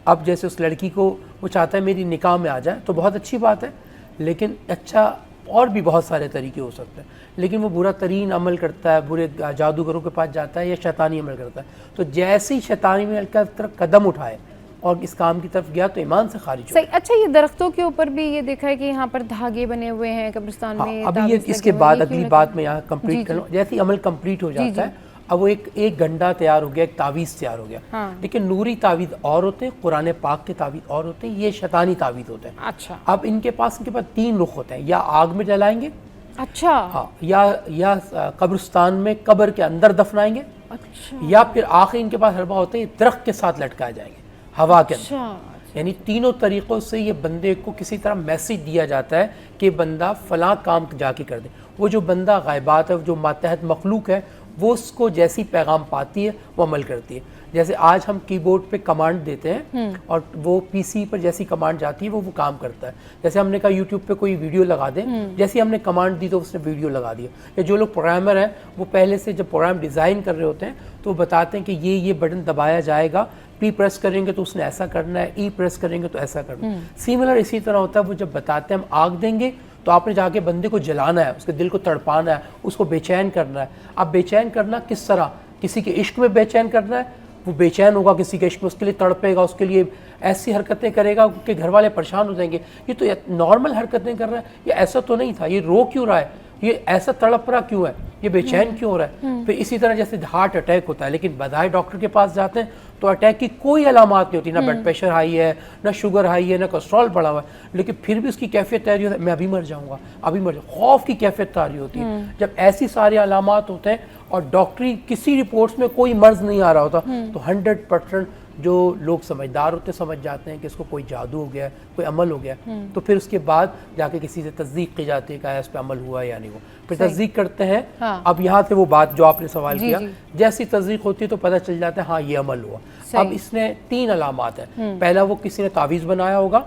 अब जैसे उस लड़की को वो चाहता है मेरी निकाह में आ जाए, तो बहुत अच्छी बात है, लेकिन अच्छा और भी बहुत सारे तरीके हो सकते हैं। लेकिन वो बुरा तरीन अमल करता है, बुरे जादूगरों के पास जाता है, या शैतानी अमल करता है, तो जैसे ही शैतानी अमल का तरफ कदम उठाए और इस काम की तरफ गया तो ईमान से खारिज हो। अच्छा, ये दरख्तों के ऊपर भी ये देखा है कि यहाँ पर धागे बने हुए हैं कब्रिस्तान में। अभी ये इसके बाद अगली बात मैं यहाँ कंप्लीट कर लूँ। जैसे ही अमल कंप्लीट हो जाता है, अब वो एक गंडा तैयार हो गया, एक तावीज़ तैयार हो गया। लेकिन नूरी तावीज़ और होते हैं, कुरान पाक के तावीज़ और होते हैं, ये शैतानी तावीज़ होते हैं। अच्छा, अब इनके पास 3 रुख होते हैं, या आग में जलाएंगे, अच्छा, हाँ, या कब्रिस्तान में कब्र के अंदर दफनाएंगे, अच्छा, या फिर आखिर इनके पास हरबा होते हैं, दरख्त के साथ लटकाए जाएंगे हवा के अंदर। अच्छा, यानी तीनों तरीक़ों से ये बंदे को किसी तरह मैसेज दिया जाता है कि बंदा फ़लाँ काम जाके कर दे। वो जो बंदा गायबात है, जो मातहत मखलूक है, वो उसको जैसी पैगाम पाती है वो अमल करती है। जैसे आज हम कीबोर्ड पे कमांड देते हैं और वो पीसी पर जैसी कमांड जाती है वो काम करता है। जैसे हमने कहा यूट्यूब पे कोई वीडियो लगा दें, जैसे हमने कमांड दी तो उसने वीडियो लगा दिया। या जो लोग प्रोग्रामर हैं वो पहले से जब प्रोग्राम डिज़ाइन कर रहे होते हैं तो वो बताते हैं कि ये बटन दबाया जाएगा, पी प्रेस करेंगे तो उसने ऐसा करना है, ई प्रेस करेंगे तो ऐसा करना है। सिमिलर इसी तरह होता है, वो जब बताते हैं हम आग देंगे तो आपने जाके बंदे को जलाना है, उसके दिल को तड़पाना है, उसको बेचैन करना है। अब बेचैन करना किस तरह? किसी के इश्क में बेचैन करना है, वो बेचैन होगा किसी के इश्क में, उसके लिए तड़पेगा, उसके लिए ऐसी हरकतें करेगा कि घर वाले परेशान हो जाएंगे। ये तो नॉर्मल हरकतें कर रहा है, ये ऐसा तो नहीं था, ये रो क्यों रहा है, ये ऐसा तड़प रहा क्यों है, ये बेचैन क्यों हो रहा है? फिर इसी तरह जैसे हार्ट अटैक होता है, लेकिन बजाय डॉक्टर के पास जाते हैं तो अटैक की कोई अलामात नहीं होती, ना ब्लड प्रेशर हाई है, ना शुगर हाई है, ना कोलेस्ट्रॉल बढ़ा हुआ है, लेकिन फिर भी उसकी कैफियत तैयारी होती है, मैं अभी मर जाऊंगा, अभी मर जाऊंगा, खौफ की कैफियत तारी होती है। जब ऐसी सारे अलामात होते हैं और डॉक्टरी किसी रिपोर्ट्स में कोई मर्ज नहीं आ रहा होता, तो 100% जो लोग समझदार होते समझ जाते हैं कि इसको कोई जादू हो गया, कोई अमल हो गया, तो फिर उसके बाद जाके किसी से तस्दीक की जाती है कि इस पर अमल हुआ या नहीं हुआ, फिर तस्दीक करते हैं। हाँ। अब यहाँ से वो बात जो आपने सवाल किया, जैसी तस्दीक होती है तो पता चल जाता है हाँ ये अमल हुआ। अब इसने 3 अलामात है। पहला, वो किसी ने तावीज़ बनाया होगा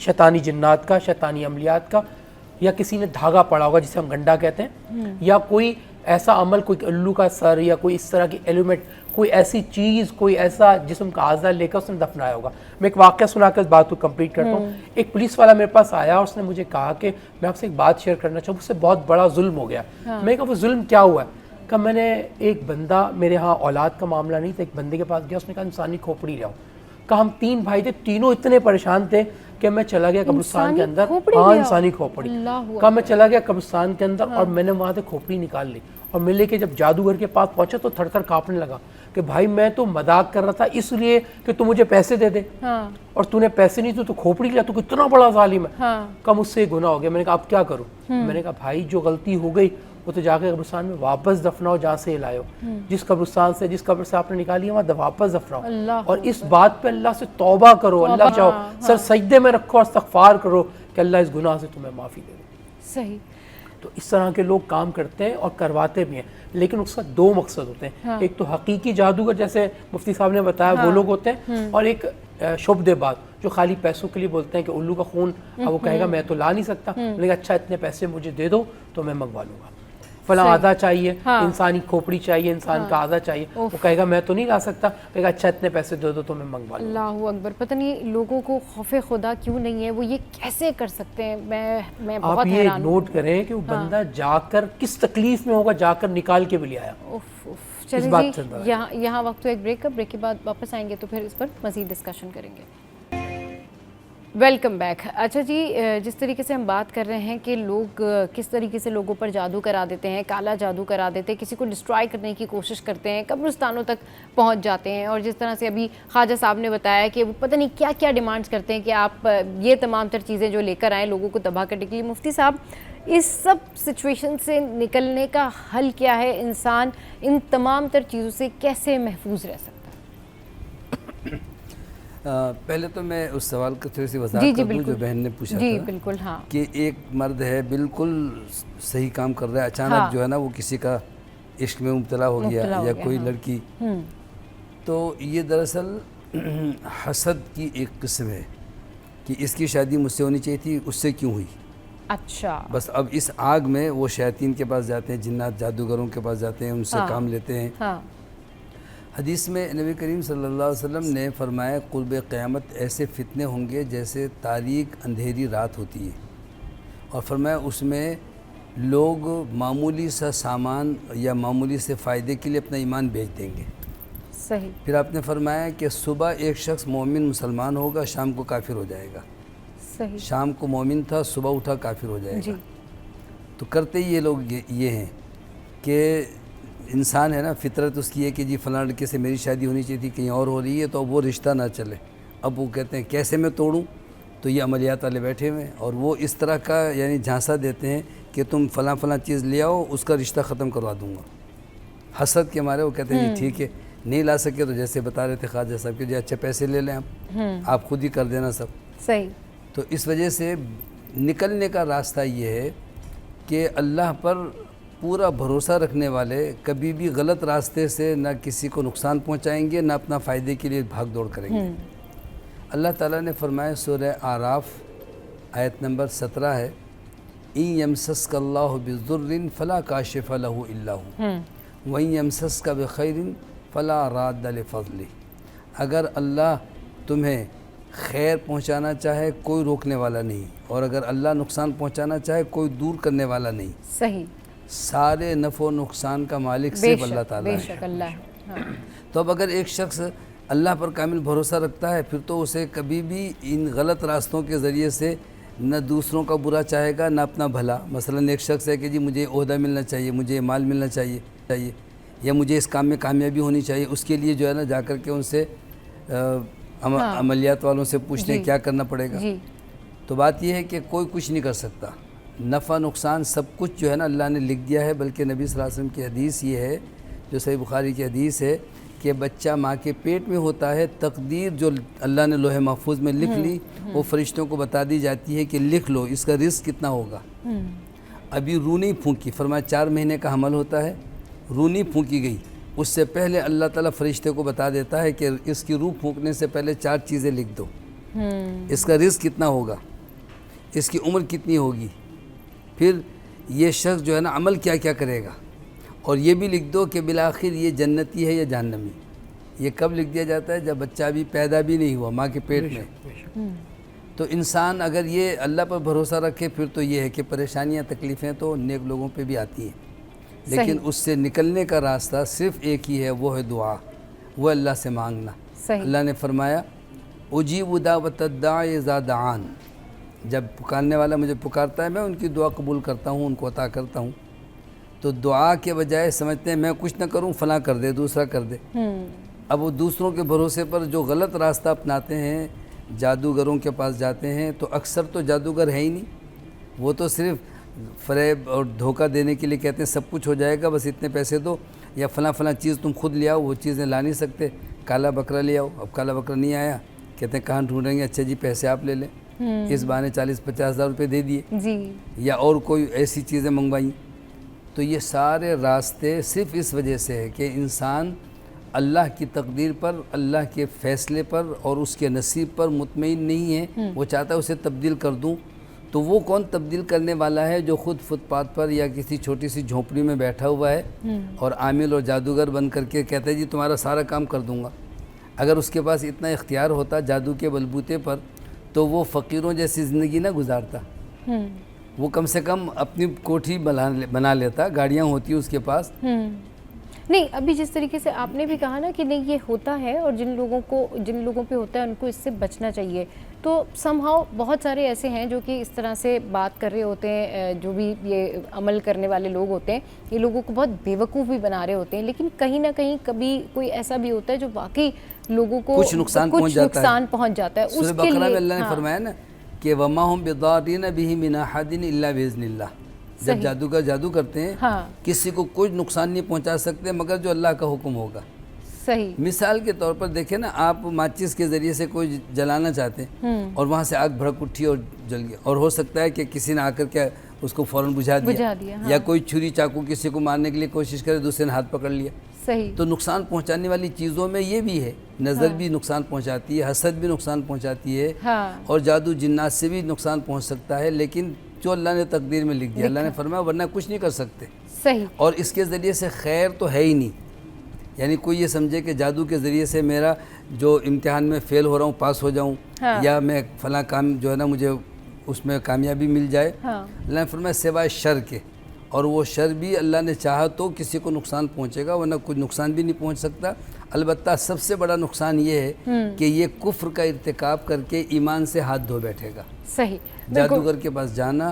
शैतानी जिन्नात का, शैतानी अमलियात का, या किसी ने धागा पड़ा होगा जिसे हम गंडा कहते हैं, या कोई ऐसा अमल, कोई उल्लू का सर या कोई इस तरह की एलिमेंट, कोई ऐसी चीज़, कोई ऐसा जिस्म का आज़ा लेकर उसने दफनाया होगा। मैं एक वाक़या सुनाकर इस बात को कंप्लीट करता हूँ। एक पुलिस वाला मेरे पास आया और उसने मुझे कहा कि मैं आपसे एक बात शेयर करना चाहूँ, उससे बहुत बड़ा जुल्म हो गया। मैं कहा वो जुल्म क्या हुआ है? कहा मैंने एक बंदा, मेरे यहाँ औलाद का मामला नहीं था, एक बंदे के पास गया, उसने कहा इंसानी खोपड़ी ले आओ। कहा हम 3 भाई थे, तीनों इतने परेशान थे कि मैं चला गया कब्रिस्तान के अंदर। हाँ, इंसानी खोपड़ी। कहा मैं चला गया कब्रिस्तान के अंदर और मैंने वहाँ से खोपड़ी निकाल ली और मैं लेके जब जादूगर के पास पहुंचा तो थर थर कांपने लगा कि भाई मैं तो मजाक कर रहा था इसलिए कि तू मुझे पैसे दे दे, और तूने पैसे नहीं तो खोपड़ी लिया, तू कितना बड़ा जालिम है। कहा मुझसे गुनाह हो गया। मैंने कहा अब क्या करूँ? मैंने कहा भाई जो गलती हो गई वो तो जाके कब्रिस्तान में वापस दफनाओ जहाँ से लायो, जिस कब्रिस्तान से, जिस कब्र से आपने निकाली है वहाँ वापस दफनाओ, और इस बात पे अल्लाह से तौबा करो, अल्लाह चाहो, सर सजदे में रखो और इस्तगफार करो कि अल्लाह इस गुनाह से तुम्हें माफ़ी दे दे। सही। तो इस तरह के लोग काम करते हैं और करवाते भी हैं, लेकिन उसका 2 मकसद होते हैं। एक तो हकीकी जादूगर जैसे मुफ्ती साहब ने बताया वो लोग होते हैं, और एक शुबदेबाज जो खाली पैसों के लिए बोलते हैं कि उल्लू का खून, अब वो कहेगा मैं तो ला नहीं सकता, लेकिन अच्छा इतने पैसे मुझे दे दो तो मैं मंगवा लूँगा, फला आधा चाहिए, इंसानी खोपड़ी चाहिए, इंसान का आधा चाहिए, वो कहेगा मैं तो नहीं ला सकता, कहेगा अच्छा इतने पैसे दे दो तो मैं मंगवा लूँगा। अल्लाहू अकबर। पता नहीं लोगों को खौफे खुदा क्यों नहीं है, वो ये कैसे कर सकते हैं? मैं बहुत आप ये हैरान हूं। नोट करें कि वो बंदा जाकर किस तकलीफ में होगा, जाकर निकाल के भी ले आया। उफ उफ। चलिए बात से जी, यहाँ वक्त तो एक ब्रेक का, ब्रेक के बाद वापस आएंगे तो फिर इस पर मज़ीद डिस्कशन करेंगे। Welcome back. अच्छा जी, जिस तरीके से हम बात कर रहे हैं कि लोग किस तरीके से लोगों पर जादू करा देते हैं, काला जादू करा देते हैं, किसी को डिस्ट्रॉय करने की कोशिश करते हैं, कब्रिस्तानों तक पहुंच जाते हैं, और जिस तरह से अभी ख्वाजा साहब ने बताया कि वो पता नहीं क्या क्या डिमांड्स करते हैं कि आप ये तमाम तर चीज़ें जो लेकर आएँ लोगों को तबाह करने के लिए। मुफ्ती साहब, इस सब सिचुएशन से निकलने का हल क्या है? इंसान इन तमाम तर चीज़ों से कैसे महफूज रह सकता है? पहले तो मैं उस सवाल का थोड़ी सी वजाहत कर दूं जो बहन ने पूछा जी था। बिल्कुल। हाँ, कि एक मर्द है बिल्कुल सही काम कर रहा है, अचानक जो है ना वो किसी का इश्क में मुब्तला हो गया या कोई लड़की, तो ये दरअसल हसद की एक किस्म है कि इसकी शादी मुझसे होनी चाहिए थी, उससे क्यों हुई। अच्छा। बस अब इस आग में वो शैतान के पास जाते हैं, जिन्नात जादूगरों के पास जाते हैं, उनसे काम लेते हैं। हदीस में नबी करीम सल्लल्लाहु अलैहि वसल्लम ने फरमाया क़ुर्ब क़यामत ऐसे फितने होंगे जैसे तारीक अंधेरी रात होती है, और फरमाया उसमें लोग मामूली सा सामान या मामूली से फ़ायदे के लिए अपना ईमान बेच देंगे। सही। फिर आपने फरमाया कि सुबह एक शख्स मोमिन मुसलमान होगा, शाम को काफिर हो जाएगा। सही। शाम को मोमिन था, सुबह उठा काफिर हो जाएगा। तो करते ही ये लोग ये हैं कि इंसान है ना, फितरत उसकी है कि जी फ़लाँ लड़के से मेरी शादी होनी चाहिए थी, कहीं और हो रही है तो अब वो रिश्ता ना चले। अब वो कहते हैं कैसे मैं तोड़ूं, तो ये अमलियात वाले बैठे हुए हैं और वो इस तरह का यानी झांसा देते हैं कि तुम फ़लाँ फ़लाँ चीज़ ले आओ, उसका रिश्ता ख़त्म करवा दूँगा। हसद के मारे वो कहते हैं जी ठीक है, नहीं ला सके तो जैसे बता रहे थे ख्वाजा साहब के, जी अच्छा पैसे ले लें आप खुद ही कर देना सब। सही। तो इस वजह से निकलने का रास्ता ये है कि अल्लाह पर पूरा भरोसा रखने वाले कभी भी गलत रास्ते से ना किसी को नुकसान पहुंचाएंगे, ना अपना फ़ायदे के लिए भाग दौड़ करेंगे। अल्लाह ताला ने फरमाया सूरह आराफ आयत नंबर 17 है, इन यमसस्कल्लाहु बिज़ुर्रिन फ़ला काशिफ़ लहु इल्ला हु व इन यमसस्का बिखैरिन फ़ला राद्द लिफ़ज़लिही। अगर अल्लाह तुम्हें खैर पहुंचाना चाहे कोई रोकने वाला नहीं, और अगर अल्लाह नुकसान पहुंचाना चाहे कोई दूर करने वाला नहीं। सही। सारे नफ़ो नुकसान का मालिक सिर्फ अल्लाह ताला है। तो अब अगर एक शख्स अल्लाह पर कामिल भरोसा रखता है, फिर तो उसे कभी भी इन गलत रास्तों के ज़रिए से न दूसरों का बुरा चाहेगा न अपना भला। मसलन एक शख्स है कि जी मुझे ओहदा मिलना चाहिए, मुझे माल मिलना चाहिए या मुझे इस काम में कामयाबी होनी चाहिए, उसके लिए जो है ना जाकर के उनसे अमलियात वालों से पूछते हैं क्या करना पड़ेगा। तो बात यह है कि कोई कुछ नहीं कर सकता, नफ़ा नुकसान सब कुछ जो है ना अल्लाह ने लिख दिया है। बल्कि नबी सल्लल्लाहु अलैहि वसल्लम की हदीस ये है, जो सही बुखारी की हदीस है, कि बच्चा माँ के पेट में होता है, तकदीर जो अल्लाह ने लोहे महफूज में लिख ली वो फरिश्तों को बता दी जाती है कि लिख लो इसका रिस्क कितना होगा। अभी रूह नहीं फूंकी, फरमाया 4 महीने का हमल होता है, रूह नहीं फूंकी गई, उससे पहले अल्लाह ताला फरिश्ते को बता देता है कि इसकी रूह फूंकने से पहले 4 चीज़ें लिख दो। इसका रिस्क कितना होगा, इसकी उम्र कितनी होगी, फिर ये शख्स जो है ना अमल क्या क्या करेगा, और ये भी लिख दो कि बिलाखिर ये जन्नती है या जहन्नमी। ये कब लिख दिया जाता है? जब बच्चा अभी पैदा भी नहीं हुआ माँ के पेट में। तो इंसान अगर ये अल्लाह पर भरोसा रखे फिर तो ये है कि परेशानियाँ तकलीफ़ें तो नेक लोगों पे भी आती हैं, लेकिन उससे निकलने का रास्ता सिर्फ़ एक ही है, वो है दुआ, वो अल्लाह से मांगना। अल्लाह ने फरमाया उजीब दावत दाई इज़ा दान, जब पुकारने वाला मुझे पुकारता है मैं उनकी दुआ कबूल करता हूँ, उनको अता करता हूँ। तो दुआ के बजाय समझते हैं मैं कुछ ना करूँ फलां कर दे, दूसरा कर दे। अब वो दूसरों के भरोसे पर जो गलत रास्ता अपनाते हैं, जादूगरों के पास जाते हैं, तो अक्सर तो जादूगर है ही नहीं, वो तो सिर्फ फ़रेब और धोखा देने के लिए कहते हैं सब कुछ हो जाएगा, बस इतने पैसे दो, या फलां फलां चीज़ तुम खुद ले आओ, वो चीज़ें ला नहीं सकते, काला बकरा ले आओ। अब काला बकरा नहीं आया, कहते हैं कहाँ ढूंढेंगे, अच्छा जी पैसे आप ले लें, इस बहाने 40-50 हज़ार रुपये दे दिए जी, या और कोई ऐसी चीज़ें मंगवाई। तो ये सारे रास्ते सिर्फ इस वजह से है कि इंसान अल्लाह की तकदीर पर, अल्लाह के फ़ैसले पर और उसके नसीब पर मुतमईन नहीं है। वो चाहता है उसे तब्दील कर दूं, तो वो कौन तब्दील करने वाला है? जो खुद फुटपाथ पर या किसी छोटी सी झोंपड़ी में बैठा हुआ है और आमिल और जादूगर बन करके कहता है जी तुम्हारा सारा काम कर दूंगा। अगर उसके पास इतना इख्तियार होता जादू के बलबूते पर, तो वो फ़कीरों जैसी ज़िंदगी ना गुजारता। वो कम से कम अपनी कोठी बना लेता, गाड़ियाँ होती उसके पास। नहीं, अभी जिस तरीके से आपने भी कहा ना कि नहीं ये होता है और जिन लोगों पे होता है उनको इससे बचना चाहिए, तो समहाउ बहुत सारे ऐसे हैं जो कि इस तरह से बात कर रहे होते हैं, जो भी ये अमल करने वाले लोग होते हैं, ये लोगों को बहुत बेवकूफ़ भी बना रहे होते हैं, लेकिन कहीं ना कहीं कभी कोई ऐसा भी होता है जो वाकई लोगों को कुछ नुकसान पहुँच जाता है। उसके लिए अल्लाह ने फरमाया ना कि वमा हुम बिदारिन बिही मिन अहदिन इल्ला बिइज़्निल्लाह। जब जादूगर जादू करते हैं किसी को कुछ नुकसान नहीं पहुंचा सकते मगर जो अल्लाह का हुक्म होगा। सही। मिसाल के तौर पर देखें ना, आप माचिस के ज़रिए से कोई जलाना चाहते हैं और वहाँ से आग भड़क उठी और जल गया, और हो सकता है कि किसी ने आकर के उसको फ़ौरन बुझा दिया। या कोई छुरी चाकू किसी को मारने के लिए कोशिश करे, दूसरे ने हाथ पकड़ लिया। सही। तो नुकसान पहुंचाने वाली चीज़ों में ये भी है, नज़र भी नुकसान पहुंचाती है, हसद भी नुकसान पहुंचाती है, और जादू जिन्नात से भी नुकसान पहुंच सकता है, लेकिन जो अल्लाह ने तकदीर में लिख दिया, अल्लाह ने फरमाया वरना कुछ नहीं कर सकते। सही। और इसके ज़रिए से खैर तो है ही नहीं। यानी कोई ये समझे कि जादू के ज़रिए से मेरा जो इम्तिहान में फ़ेल हो रहा हूँ पास हो जाऊँ, या मैं फ़लाँ काम जो है ना मुझे उसमें कामयाबी मिल जाए, अल्लाह ने फरमाया सिवाय शर के, और वो शर भी अल्लाह ने चाहा तो किसी को नुकसान पहुँचेगा, वरना कुछ नुकसान भी नहीं पहुँच सकता। अलबत्ता सबसे बड़ा नुकसान ये है कि ये कुफ्र का इर्तिकाब करके ईमान से हाथ धो बैठेगा। सही। जादूगर के पास जाना,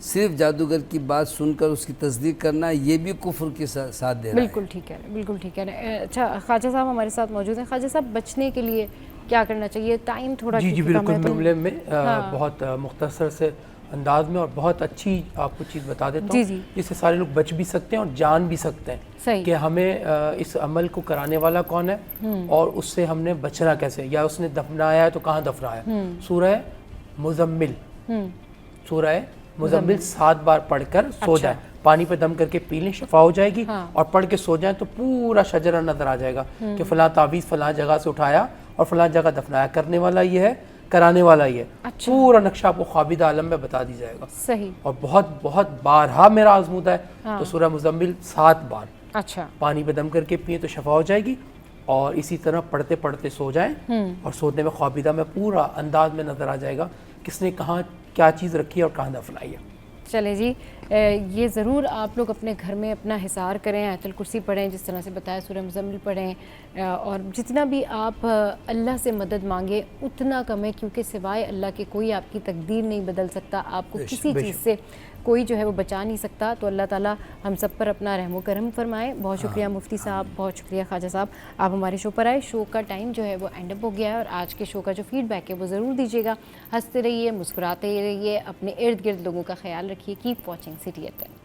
सिर्फ जादूगर की बात सुनकर उसकी तस्दीक करना, ये भी कुफ्र के साथ दे रहा है। बिल्कुल ठीक है, बिल्कुल ठीक है। अच्छा, ख्वाजा साहब हमारे साथ मौजूद हैं। ख्वाजा साहब, बचने के लिए क्या करना चाहिए? टाइम थोड़ा जी बिल्कुल, मामले में बहुत मुख्तसर से अंदाज में और बहुत अच्छी आपको चीज़ बता देता हूँ जिससे सारे लोग बच भी सकते हैं और जान भी सकते हैं कि हमें इस अमल को कराने वाला कौन है और उससे हमने बचना कैसे, या उसने दफनाया है तो कहाँ दफनाया। सूरह मुज़म्मिल, सूरह मुज़म्मिल 7 बार पढ़कर सो जाए, पानी पे दम करके पी लें, शफा हो जाएगी। और पढ़ के सो जाए तो पूरा शजरा नजर आ जाएगा कि फलां तावीज़ फलां जगह से उठाया और फलां जगह दफनाया। करने वाला ये है, कराने वाला ये। अच्छा। पूरा नक्शा आपको ख्वाबिदा आलम में बता दी जाएगा। सही। और बहुत बहुत बारहा मेरा आजमूदा है। तो सूरह मुज़म्मिल 7 बार अच्छा पानी पे दम करके पिए तो शफा हो जाएगी, और इसी तरह पढ़ते पढ़ते सो जाएं, और सोने में ख्वाबिदा में पूरा अंदाज में नजर आ जाएगा किसने कहाँ क्या चीज़ रखी है और कहाँ दफनाई है। चले जी, ये ज़रूर आप लोग अपने घर में अपना हिसार करें, आयतुल कुर्सी पढ़ें, जिस तरह से बताया सूरह मुज़म्मिल पढ़ें, और जितना भी आप अल्लाह से मदद मांगे उतना कम है, क्योंकि सिवाय अल्लाह के कोई आपकी तकदीर नहीं बदल सकता, आपको किसी चीज़ से कोई जो है वो बचा नहीं सकता। तो अल्लाह ताला हम सब पर अपना रहम करम फरमाए। बहुत शुक्रिया मुफ्ती साहब, बहुत शुक्रिया ख्वाजा साहब, आप हमारे शो पर आए। शो का टाइम जो है वो एंड अप हो गया है, और आज के शो का जो फीडबैक है वो ज़रूर दीजिएगा। हंसते रहिए, मुस्कुराते रहिए, अपने इर्द गिर्द लोगों का ख्याल रखिए। Keep watching city at 10।